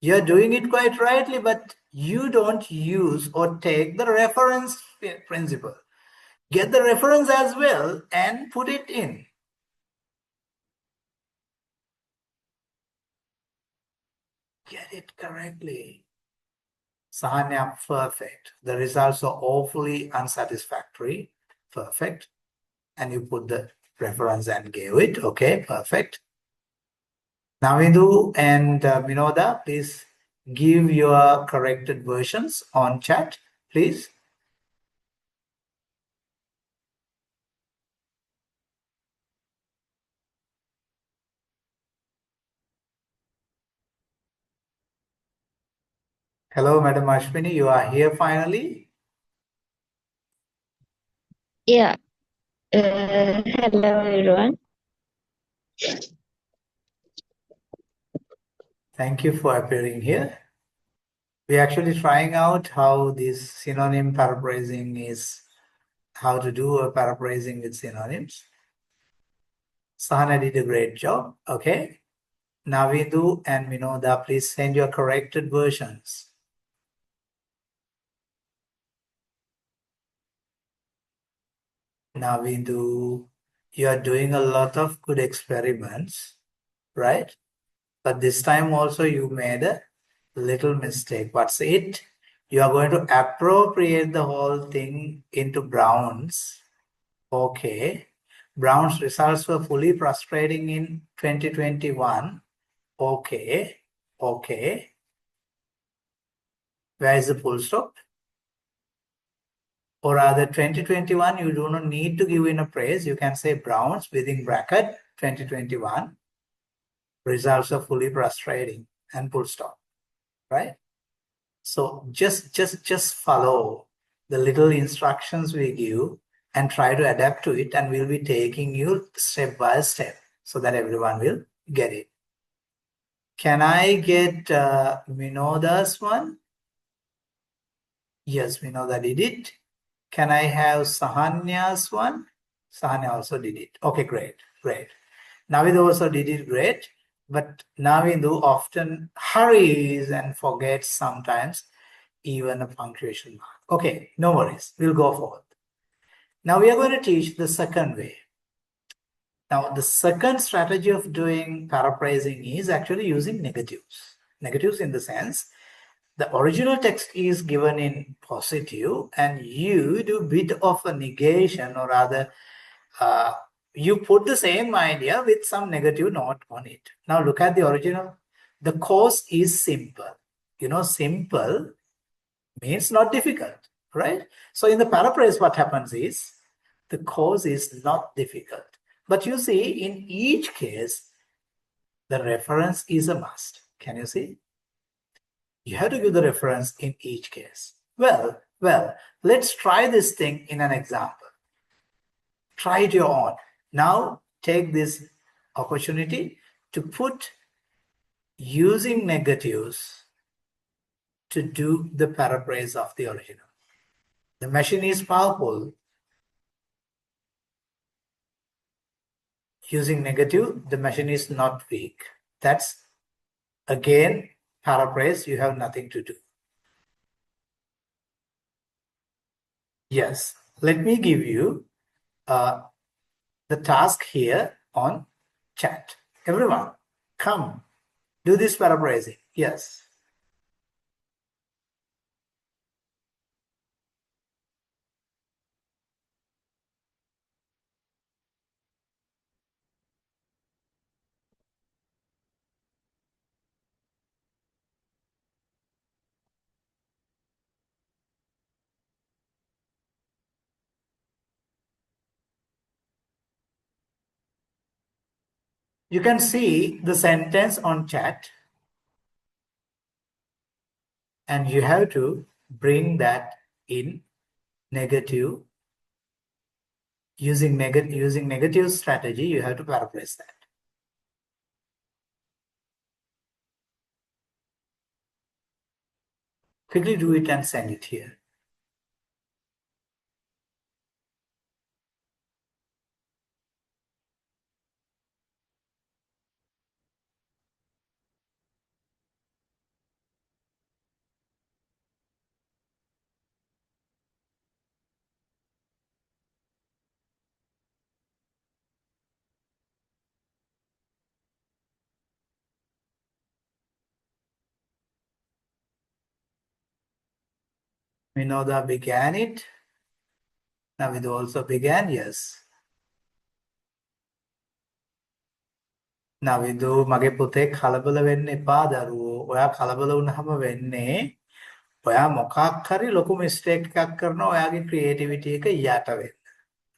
You're doing it quite rightly, but you don't use or take the reference principle. Get the reference as well and put it in. Get it correctly. Sahanya, perfect. The results are awfully unsatisfactory. Perfect. And you put the reference and gave it. Okay, perfect. Navidu and Minoda, please give your corrected versions on chat, please. Hello, Madam Ashwini, you are here finally. Yeah. Hello, everyone. Thank you for appearing here. We're actually trying out how this synonym paraphrasing is, how to do a paraphrasing with synonyms. Sahana did a great job. Okay. Navidu and Minoda, please send your corrected versions. Navidu, you are doing a lot of good experiments, right? But this time also you made a little mistake. What's it? You are going to appropriate the whole thing into Brown's. Okay. Brown's results were fully frustrating in 2021. Okay. Okay. Where is the full stop? Or rather 2021, you do not need to give in a praise. You can say Brown's within bracket 2021. Results are fully frustrating and full stop, right? So just follow the little instructions we give and try to adapt to it, and we'll be taking you step by step so that everyone will get it. Can I get Minoda's one? Yes, Minoda did it. Can I have Sahanya's one? Sahanya also did it. Okay, great, great. Navidu also did it great, but Navidu often hurries and forgets sometimes even a punctuation mark. Okay, no worries. We'll go forward. Now we are going to teach the second way. Now, the second strategy of doing paraphrasing is actually using negatives. Negatives in the sense the original text is given in positive and you do a bit of a negation, or rather you put the same idea with some negative note on it. Now look at the original. The cause is simple. You know, simple means not difficult, right? So in the paraphrase, what happens is the cause is not difficult. But you see, in each case, the reference is a must. Can you see? You have to give the reference in each case. Well, let's try this thing in an example. Try it your own. Now take this opportunity to put using negatives to do the paraphrase of the original. The machine is powerful. Using negative, the machine is not weak. That's again paraphrase, you have nothing to do. Yes, let me give you the task here on chat. Everyone, come, do this paraphrasing. Yes. You can see the sentence on chat and you have to bring that in negative. Using negative strategy, you have to paraphrase that. Quickly do it and send it here. Minoda began it. Navidu also began, yes. Navidu, mage පුතේ කලබල වෙන්න එපා දරුවෝ. ඔයා කලබල වුණාම වෙන්නේ ඔයා මොකක් හරි ලොකු මිස්ටේක් එකක් කරනවා ඔයාගේ ක්‍රියේටිවිටි එක යට වෙන්න.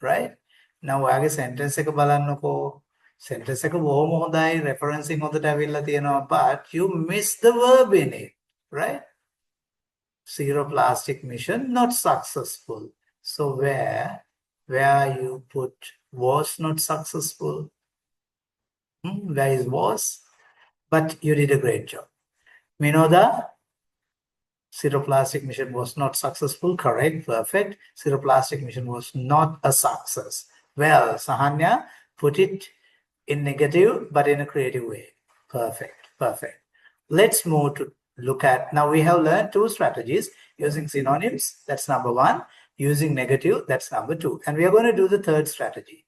right? now ඔයාගේ sentence එක බලන්නකෝ. sentence එක බොහොම හොඳයි, referencing හොඳට ඇවිල්ලා තියෙනවා, but you miss the verb in it, right? Zero plastic mission not successful. So where you put was not successful? Where is was? But you did a great job. Minoda, zero plastic mission was not successful. Correct, perfect. Zero plastic mission was not a success. Well, Sahanya, put it in negative, but in a creative way. Perfect, perfect. Let's move to look at, now we have learned two strategies using synonyms, that's number one. Using negative, that's number two. And we are going to do the third strategy.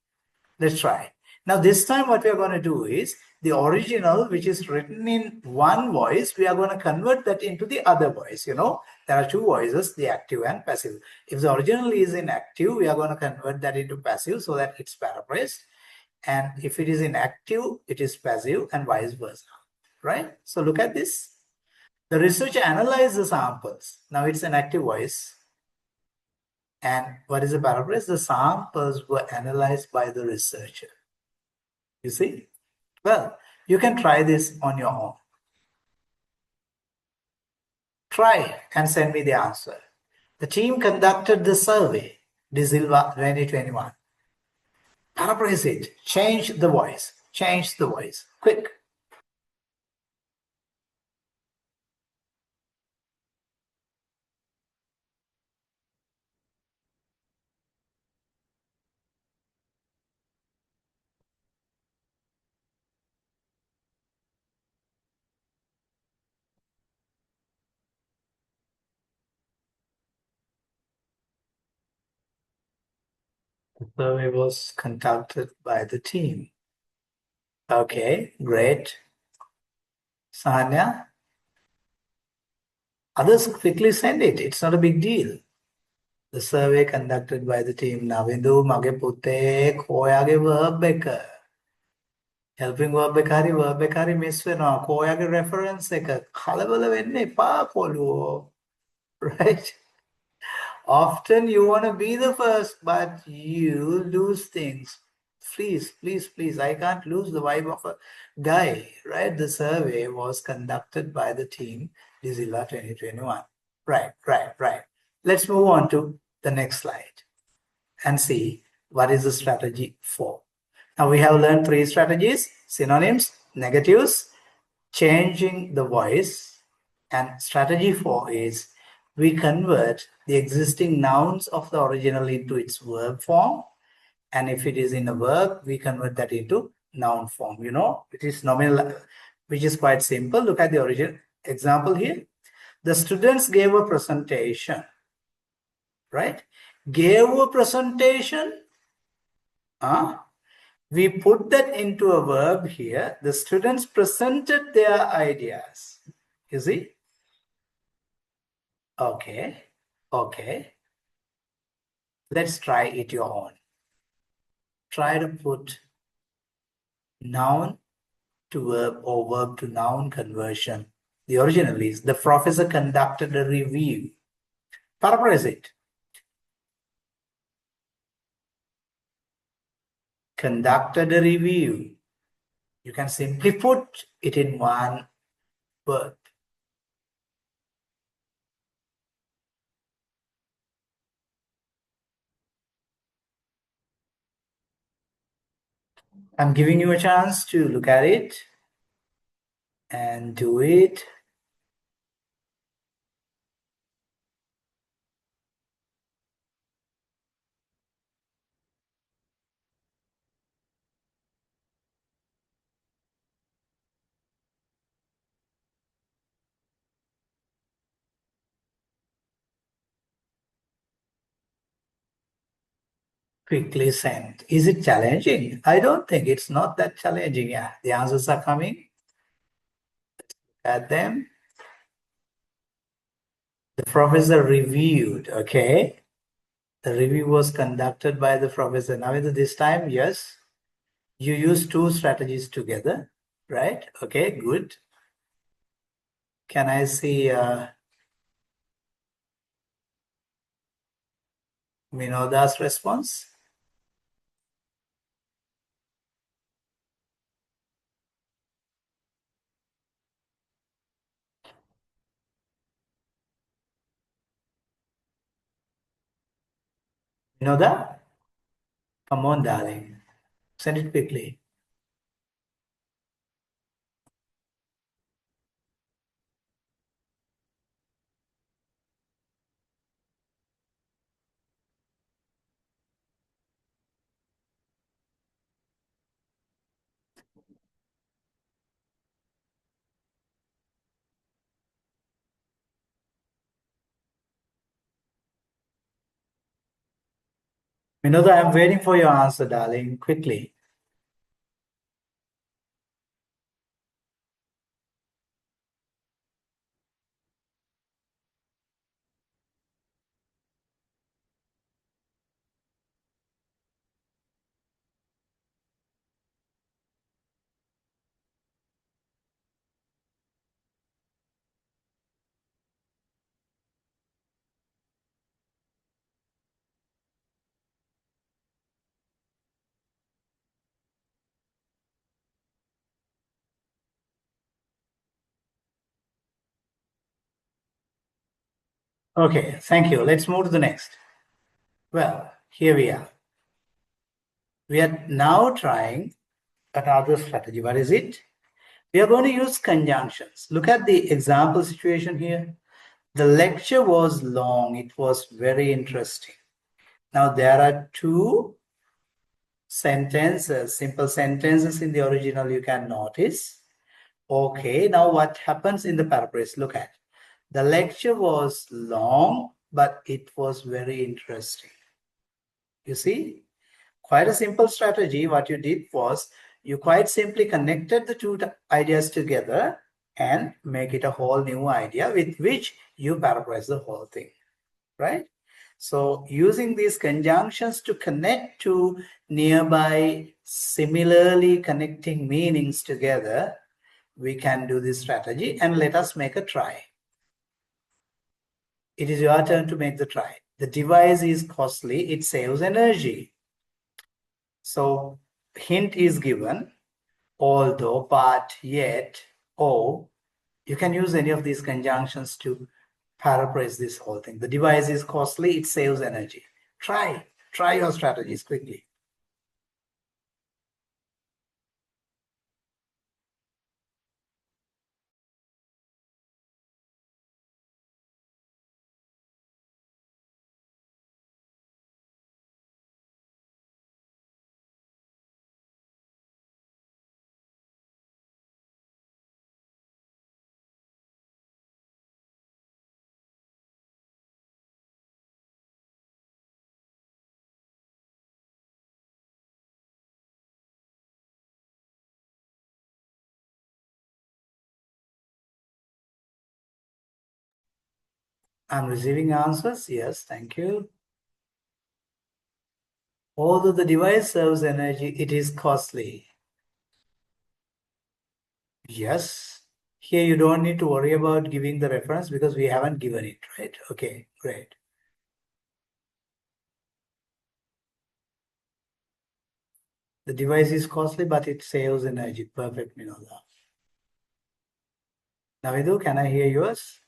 Let's try. Now this time what we are going to do is the original, which is written in one voice, we are going to convert that into the other voice. You know, there are two voices, the active and passive. If the original is in active, we are going to convert that into passive so that it's paraphrased. And if it is in active, it is passive, and vice versa. Right? So look at this. The researcher analyzed the samples. Now it's an active voice. And what is the paraphrase? The samples were analyzed by the researcher. You see? Well, you can try this on your own. Try and send me the answer. The team conducted the survey, DeSilva 2021. Paraphrase it. Change the voice. Change the voice. Quick. The survey was conducted by the team. Okay, great. Sanya, others quickly send it. It's not a big deal. The survey conducted by the team. Navindu, mage putte, koyage verb එක. helping verb එක හරි miss වෙනවා. කොයාගේ reference එක. කලබල වෙන්න එපා කොළුවෝ. Right? Often you want to be the first, but you lose things. Please, please, please. I can't lose the vibe of a guy, right? The survey was conducted by the team, Dizilla 2021. Right, right, right. Let's move on to the next slide and see what is the strategy 4. Now we have learned 3 strategies: synonyms, negatives, changing the voice, and strategy 4 is we convert the existing nouns of the original into its verb form. And if it is in a verb, we convert that into noun form. You know, it is nominal, which is quite simple. Look at the original example here. The students gave a presentation, right? Gave a presentation. We put that into a verb here. The students presented their ideas. You see? Okay. Okay. Let's try it your own. Try to put noun to verb or verb to noun conversion. The original is the professor conducted a review. Paraphrase it. Conducted a review. You can simply put it in one word. I'm giving you a chance to look at it and do it. Quickly send. Is it challenging? I don't think it's not that challenging. Yeah, the answers are coming. Add them. The professor reviewed, okay? The review was conducted by the professor. Now, this time, yes, you use two strategies together, right? Okay, good. Can I see Minoda's response? Minoda? Come on, darling. Send it quickly. Minoda, I'm waiting for your answer, darling. Quickly. Okay, thank you. Let's move to the next. Well, here we are. We are now trying another strategy. What is it? We are going to use conjunctions. Look at the example situation here. The lecture was long. It was very interesting. Now, there are two sentences, simple sentences in the original you can notice. Okay, now what happens in the paraphrase? Look at. The lecture was long, but it was very interesting. You see? Quite a simple strategy. What you did was you quite simply connected the two ideas together and make it a whole new idea with which you paraphrase the whole thing, right? So using these conjunctions to connect two nearby similarly connecting meanings together, we can do this strategy, and let us make a try. It is your turn to make the try. The device is costly, it saves energy. So hint is given, although, but, yet, or. You can use any of these conjunctions to paraphrase this whole thing. The device is costly, it saves energy. Try your strategies quickly. I'm receiving answers. Yes, thank you. Although the device serves energy, it is costly. Yes. Here you don't need to worry about giving the reference because we haven't given it, right? Okay, great. The device is costly, but it saves energy. Perfect, Minola. Navidu, can I hear yours?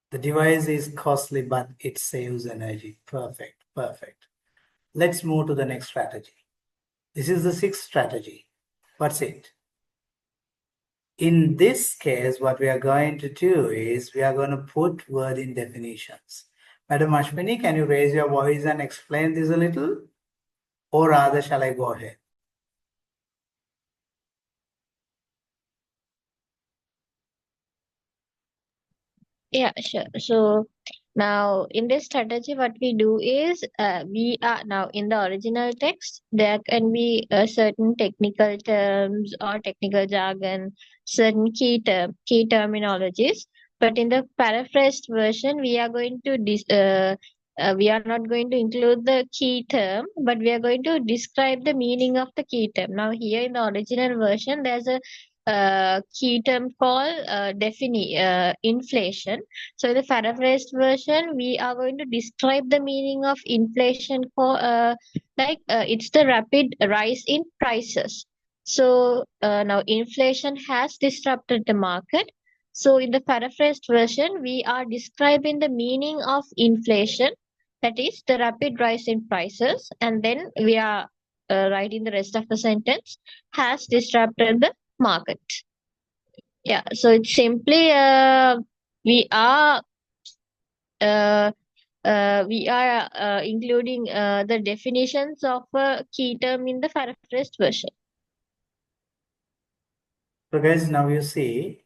The device is costly, but it saves energy. Perfect, perfect. Let's move to the next strategy. This is the sixth strategy. What's it? In this case, what we are going to do is we are going to put word in definitions. Madam Ashwini, can you raise your voice and explain this a little? Or rather, shall I go ahead? Yeah, sure. So now in this strategy, what we do is we are now in the original text, there can be certain technical terms or technical jargon. certain key terminologies. But in the paraphrased version, we are not going to include the key term, but we are going to describe the meaning of the key term. Now, here in the original version, there's a key term called inflation. So, in the paraphrased version, we are going to describe the meaning of inflation it's the rapid rise in prices. So now inflation has disrupted the market. So in the paraphrased version, we are describing the meaning of inflation, that is the rapid rise in prices, and then we are writing the rest of the sentence has disrupted the market. Yeah, so it's simply we are uh, including the definitions of a key term in the paraphrased version. So guys, now you see,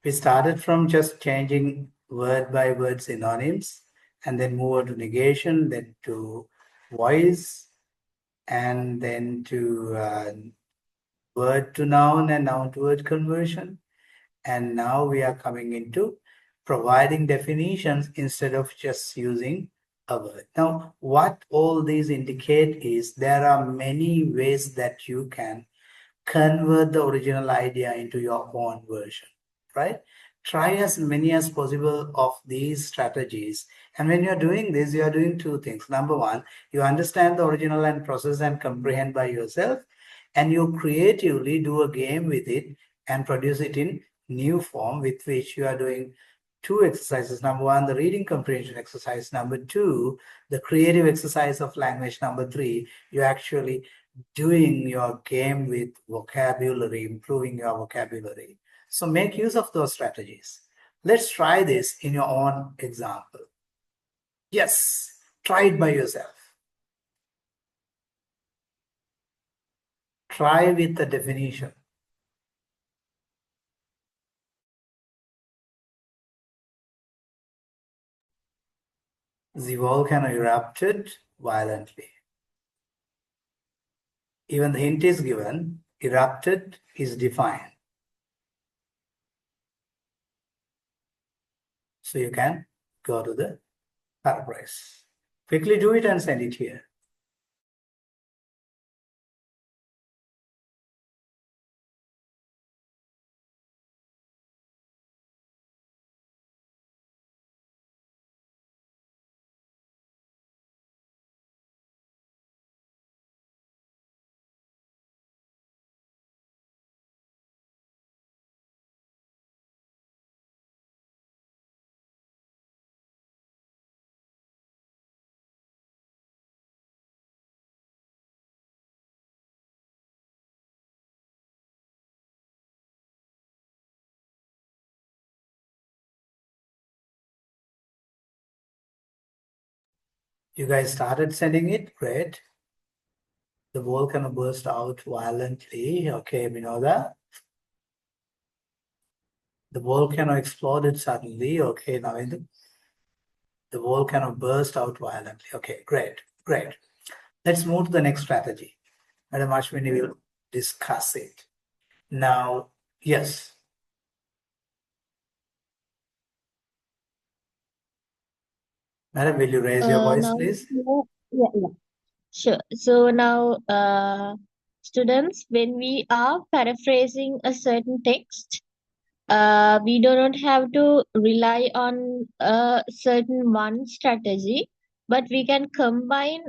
we started from just changing word by word synonyms and then move on to negation, then to voice, and then to word to noun and noun to word conversion. And now we are coming into providing definitions instead of just using a word. Now, what all these indicate is there are many ways that you can convert the original idea into your own version, right? Try as many as possible of these strategies. And when you're doing this, you are doing two things. Number one, you understand the original and process and comprehend by yourself, and you creatively do a game with it and produce it in new form, with which you are doing two exercises. Number one, the reading comprehension exercise. Number two, the creative exercise of language. Number three, you actually doing your game with vocabulary, improving your vocabulary. So make use of those strategies. Let's try this in your own example. Yes, try it by yourself. Try with the definition. The volcano erupted violently. Even the hint is given, erupted is defined. So you can go to the paraphrase. Quickly do it and send it here. You guys started sending it? Great. The volcano burst out violently. Okay, we know that. The volcano exploded suddenly. Okay, now the volcano burst out violently. Okay, great, great. Let's move to the next strategy. Madam Ashwini will discuss it. Now, yes. Madam, will you raise your voice, Now, please? yeah. Sure. So now, students, when we are paraphrasing a certain text, we do not have to rely on a certain one strategy, but we can combine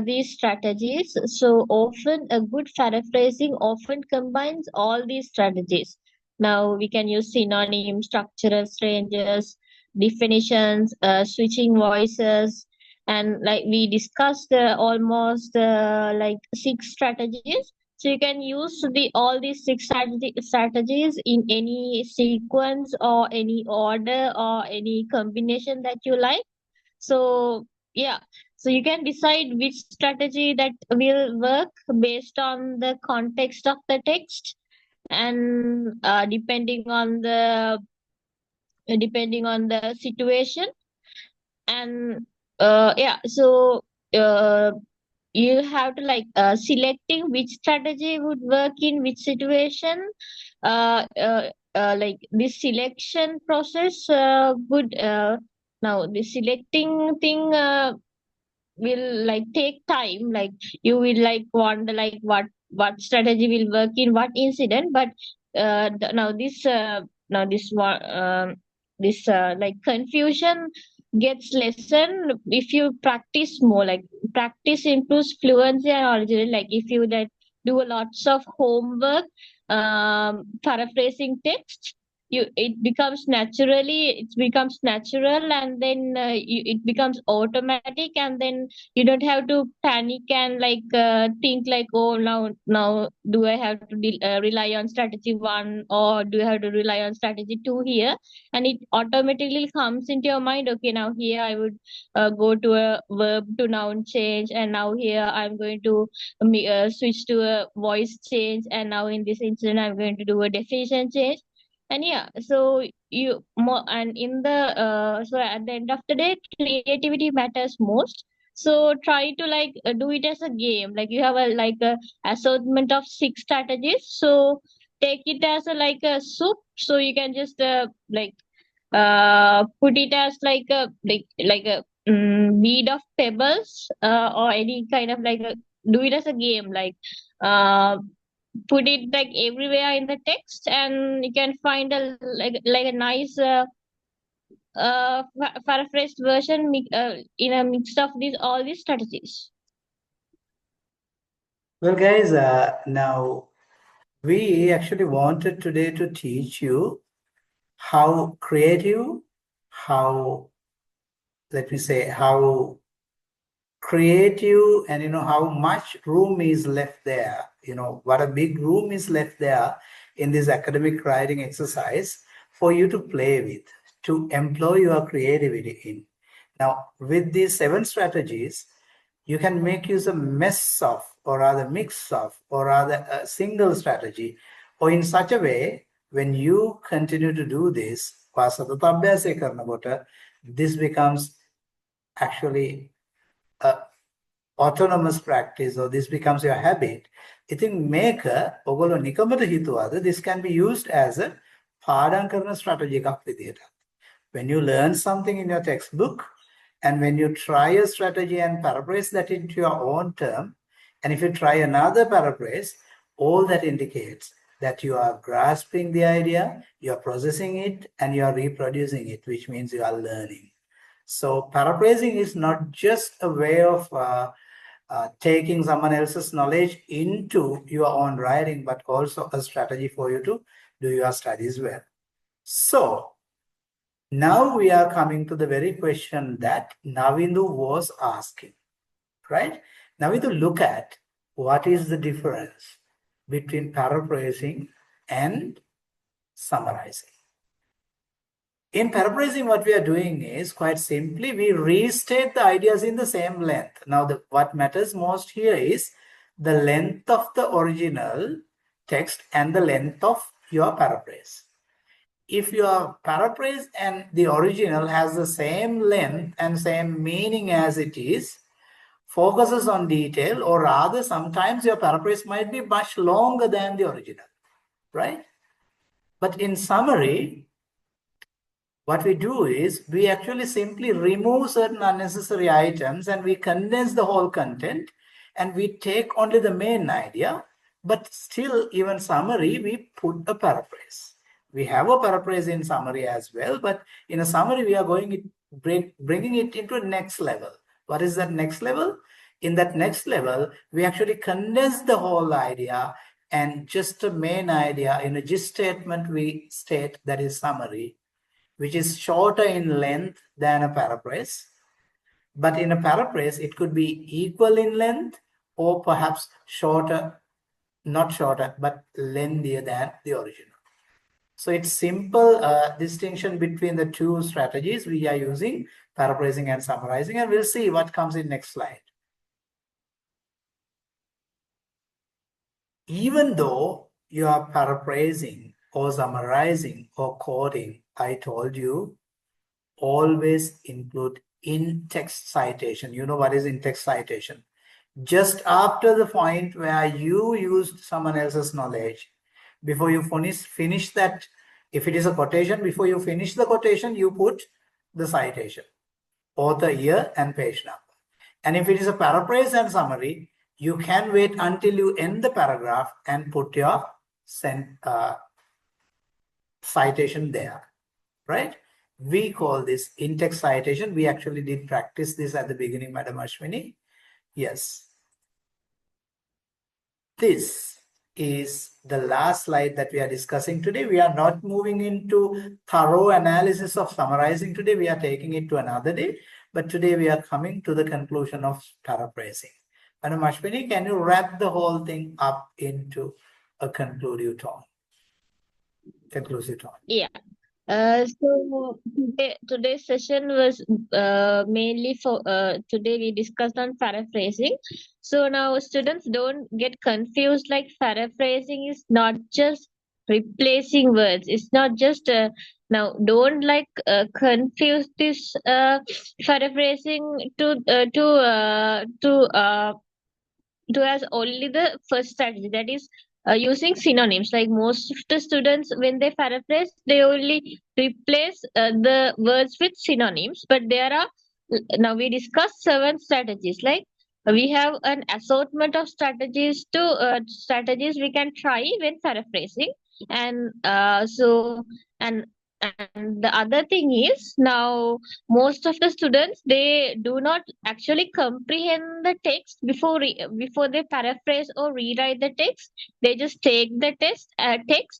these strategies. So often, a good paraphrasing often combines all these strategies. Now we can use synonyms, structural changes, definitions, switching voices, and like we discussed almost like 6 strategies. So you can use all these strategies in any sequence or any order or any combination that you like. So yeah, so you can decide which strategy that will work based on the context of the text, and depending on the situation. And yeah, so uh, you have to selecting which strategy would work in which situation like this selection process would now the selecting thing will like take time, like you will like wonder like what strategy will work in what incident, but now this one this like confusion gets lessened if you practice more. Like practice improves fluency and original. Like if you like do lots of homework paraphrasing text, it becomes natural, and then it becomes automatic, and then you don't have to panic and like think like, oh, now do I have to rely on strategy 1 or do I have to rely on strategy 2 here. And it automatically comes into your mind, okay, now here I would go to a verb to noun change, and now here I'm going to switch to a voice change, and now in this incident I'm going to do a definition change. And yeah, so you more, and in the so at the end of the day, creativity matters most. So try to like do it as a game. Like you have a like a assortment of 6 strategies, so take it as a like a soup, so you can just put it as like a bead of pebbles, or any kind of like a, do it as a game, like uh put it like everywhere in the text, and you can find a like a nice paraphrased version in a mix of these all these strategies. Well, guys, now we actually wanted today to teach you how creative, how, let me say, how creative, and how much room is left there, what a big room is left there in this academic writing exercise for you to play with, to employ your creativity in. Now, with these 7 strategies, you can make use of mess of, or rather mix of, or rather a single strategy, or in such a way, when you continue to do this, this becomes actually a autonomous practice, or this becomes your habit. ඉතින් මේක ඔගොල්ලෝ නිකමට හිතුවාද this can be used as a පාඩම් කරන strategy එකක් විදියට. When you learn something in your textbook, and when you try a strategy and paraphrase that into your own term, and if you try another paraphrase, all that indicates that you are grasping the idea, you are processing it, and you are reproducing it, which means you are learning. So paraphrasing is not just a way of taking someone else's knowledge into your own writing, but also a strategy for you to do your studies well. So now we are coming to the very question that Navindu was asking, right? Navindu, look at what is the difference between paraphrasing and summarizing. In paraphrasing, what we are doing is quite simply, we restate the ideas in the same length. Now, what matters most here is the length of the original text and the length of your paraphrase. If your paraphrase and the original has the same length and same meaning as it is, focuses on detail, or rather sometimes your paraphrase might be much longer than the original, right? But in summary, what we do is we actually simply remove certain unnecessary items and we condense the whole content, and we take only the main idea, but still even summary, we put a paraphrase. We have a paraphrase in summary as well, but in a summary, we are bringing it into a next level. What is that next level? In that next level, we actually condense the whole idea, and just a main idea in a gist statement we state, that is summary, which is shorter in length than a paraphrase. But in a paraphrase, it could be equal in length, or perhaps shorter, not shorter, but lengthier than the original. So it's simple distinction between the 2 strategies we are using, paraphrasing and summarizing, and we'll see what comes in next slide. Even though you are paraphrasing or summarizing or quoting, I told you, always include in-text citation. You know what is in-text citation? Just after the point where you used someone else's knowledge, before you finish that, if it is a quotation, before you finish the quotation, you put the citation, author, year, and page number. And if it is a paraphrase and summary, you can wait until you end the paragraph and put your citation there, right? We call this in-text citation. We actually did practice this at the beginning, Madam Ashwini. Yes. This is the last slide that we are discussing today. We are not moving into thorough analysis of summarizing today. We are taking it to another day. But today we are coming to the conclusion of paraphrasing. Madam Ashwini, can you wrap the whole thing up into a conclusive tone? Yeah. So today's session was mainly for today we discussed on paraphrasing. So now students don't get confused, like paraphrasing is not just replacing words. It's not just now don't confuse this paraphrasing to as only the first strategy, that is using synonyms. Like most of the students, when they paraphrase, they only replace the words with synonyms. But there are, now we discuss 7 strategies. Like we have an assortment of strategies we can try when paraphrasing. And and and the other thing is, now most of the students, they do not actually comprehend the text before they paraphrase or rewrite the text. They just take the text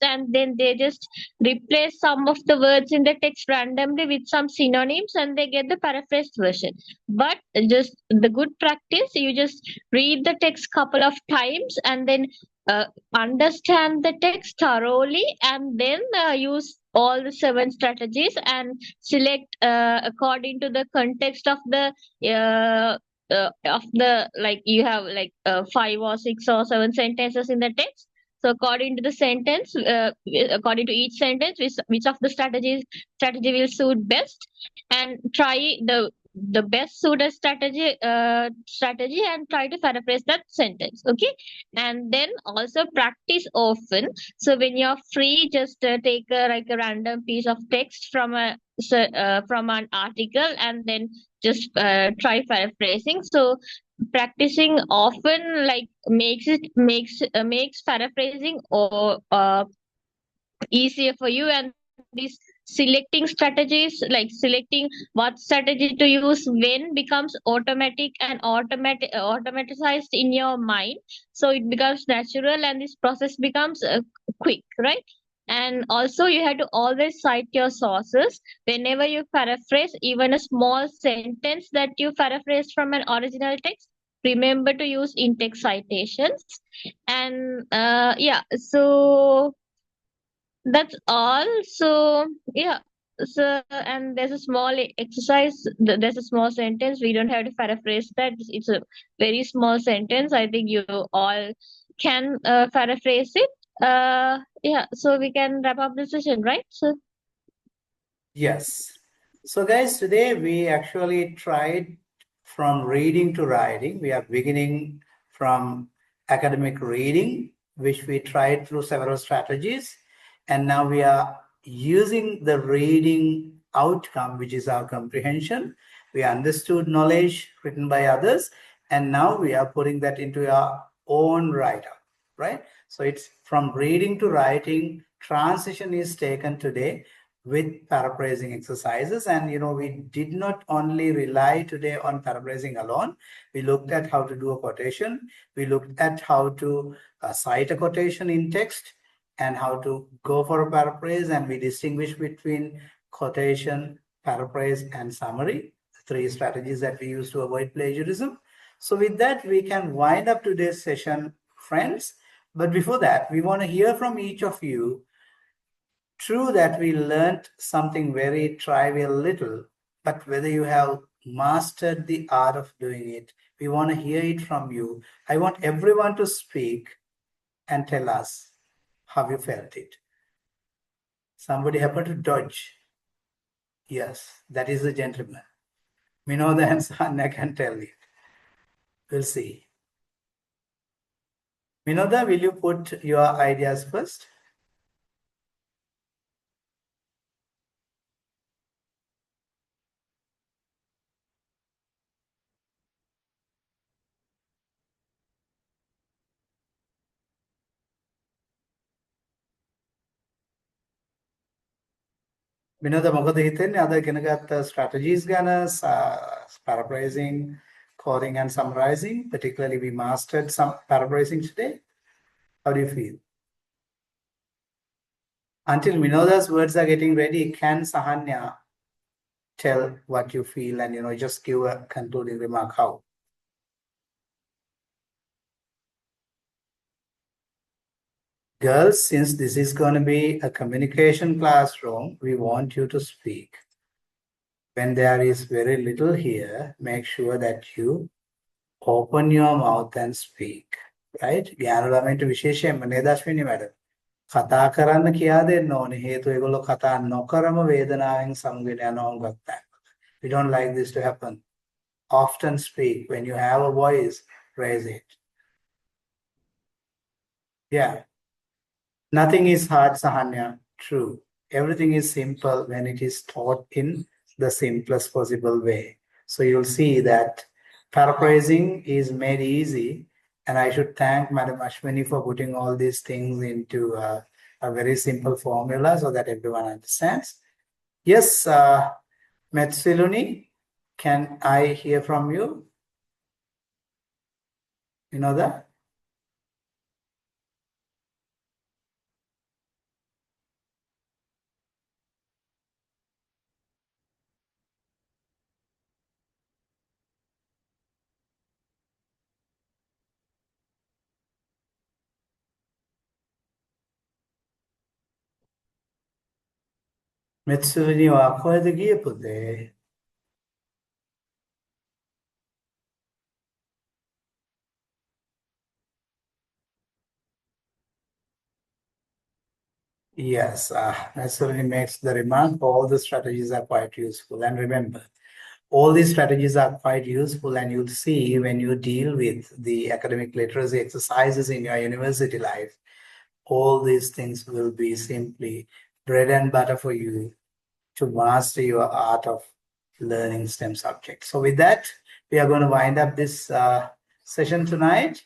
and then they just replace some of the words in the text randomly with some synonyms, and they get the paraphrased version. But just the good practice, you just read the text couple of times and then uh, understand the text thoroughly, and then use all the 7 strategies and select according to the context of the, like you have 5 or 6 or 7 sentences in the text. So according to the sentence, according to each sentence, which of the strategy will suit best, and try the best suited strategy and try to paraphrase that sentence. Okay. And then also practice often. So when you're free, just take a random piece of text from an article and then just try paraphrasing. So practicing often makes paraphrasing or easier for you. And these selecting strategies, like selecting what strategy to use when, becomes automatic and automatized in your mind. So it becomes natural and this process becomes quick, right? And also you have to always cite your sources whenever you paraphrase. Even a small sentence that you paraphrase from an original text, remember to use in-text citations. And yeah, so that's all. So yeah. So, and there's a small exercise. There's a small sentence. We don't have to paraphrase that. It's a very small sentence. I think you all can paraphrase it. Yeah. So we can wrap up the session, right? So Yes. So guys, today we actually tried from reading to writing. We are beginning from academic reading, which we tried through several strategies. And now we are using the reading outcome, which is our comprehension. We understood knowledge written by others. And now we are putting that into our own write-up, right? So it's from reading to writing. Transition is taken today with paraphrasing exercises. And we did not only rely today on paraphrasing alone. We looked at how to do a quotation. We looked at how to cite a quotation in text and how to go for a paraphrase. And we distinguish between quotation, paraphrase, and summary, the 3 strategies that we use to avoid plagiarism. So with that, we can wind up today's session, friends. But before that, we want to hear from each of you. True that we learned something very trivial little, but whether you have mastered the art of doing it, we want to hear it from you. I want everyone to speak and tell us how you felt it. Somebody happened to dodge. Yes, that is the gentleman. Minoda and Sanya can tell you. We'll see. Minoda, will you put your ideas first? Vinod, මොකද හිතෙන්නේ අද ඉගෙන ගත්ත strategies ගැන, paraphrasing, coding and summarizing? Particularly, we mastered some paraphrasing today. How do you feel? Until Vinod's words are getting ready, can Sahanya tell what you feel and, just give a concluding remark? How? Girls, since this is going to be a communication classroom, we want you to speak. When there is very little here, make sure that you open your mouth and speak. Right? ගෑනු ළමයින්ට විශේෂයෙන්ම නේද අශ්විනි madam? කතා කරන්න කියා දෙන්න ඕනේ. හේතුව ඒගොල්ලෝ කතා නොකරම වේදනාවෙන් සමුගෙන යනවා හුඟක් තැන්. We don't like this to happen. Often speak. When you have a voice, raise it. Yeah. Nothing is hard, Sahanya. True. Everything is simple when it is taught in the simplest possible way. So you'll see that paraphrasing is made easy. And I should thank Madam Ashwini for putting all these things into a very simple formula so that everyone understands. Yes, Metsiluni, can I hear from you? You know that? Metsiluni, කොහෙද ගියේ පුතේ? Yes, that certainly makes the remark. All the strategies are quite useful. And remember, all these strategies are quite useful, and you'll see when you deal with the academic literacy exercises in your university life, all these things will be simply bread and butter for you to master your art of learning STEM subjects. So with that, we are going to wind up this session tonight.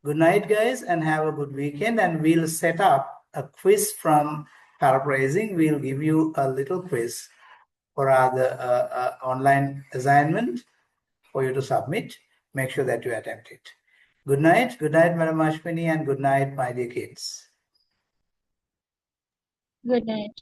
Good night, guys, and have a good weekend. And we'll set up a quiz from paraphrasing. We'll give you a little quiz or rather online assignment for you to submit. Make sure that you attempt it. Good night. Good night, Madam Ashwini, and good night, my dear kids. Good night.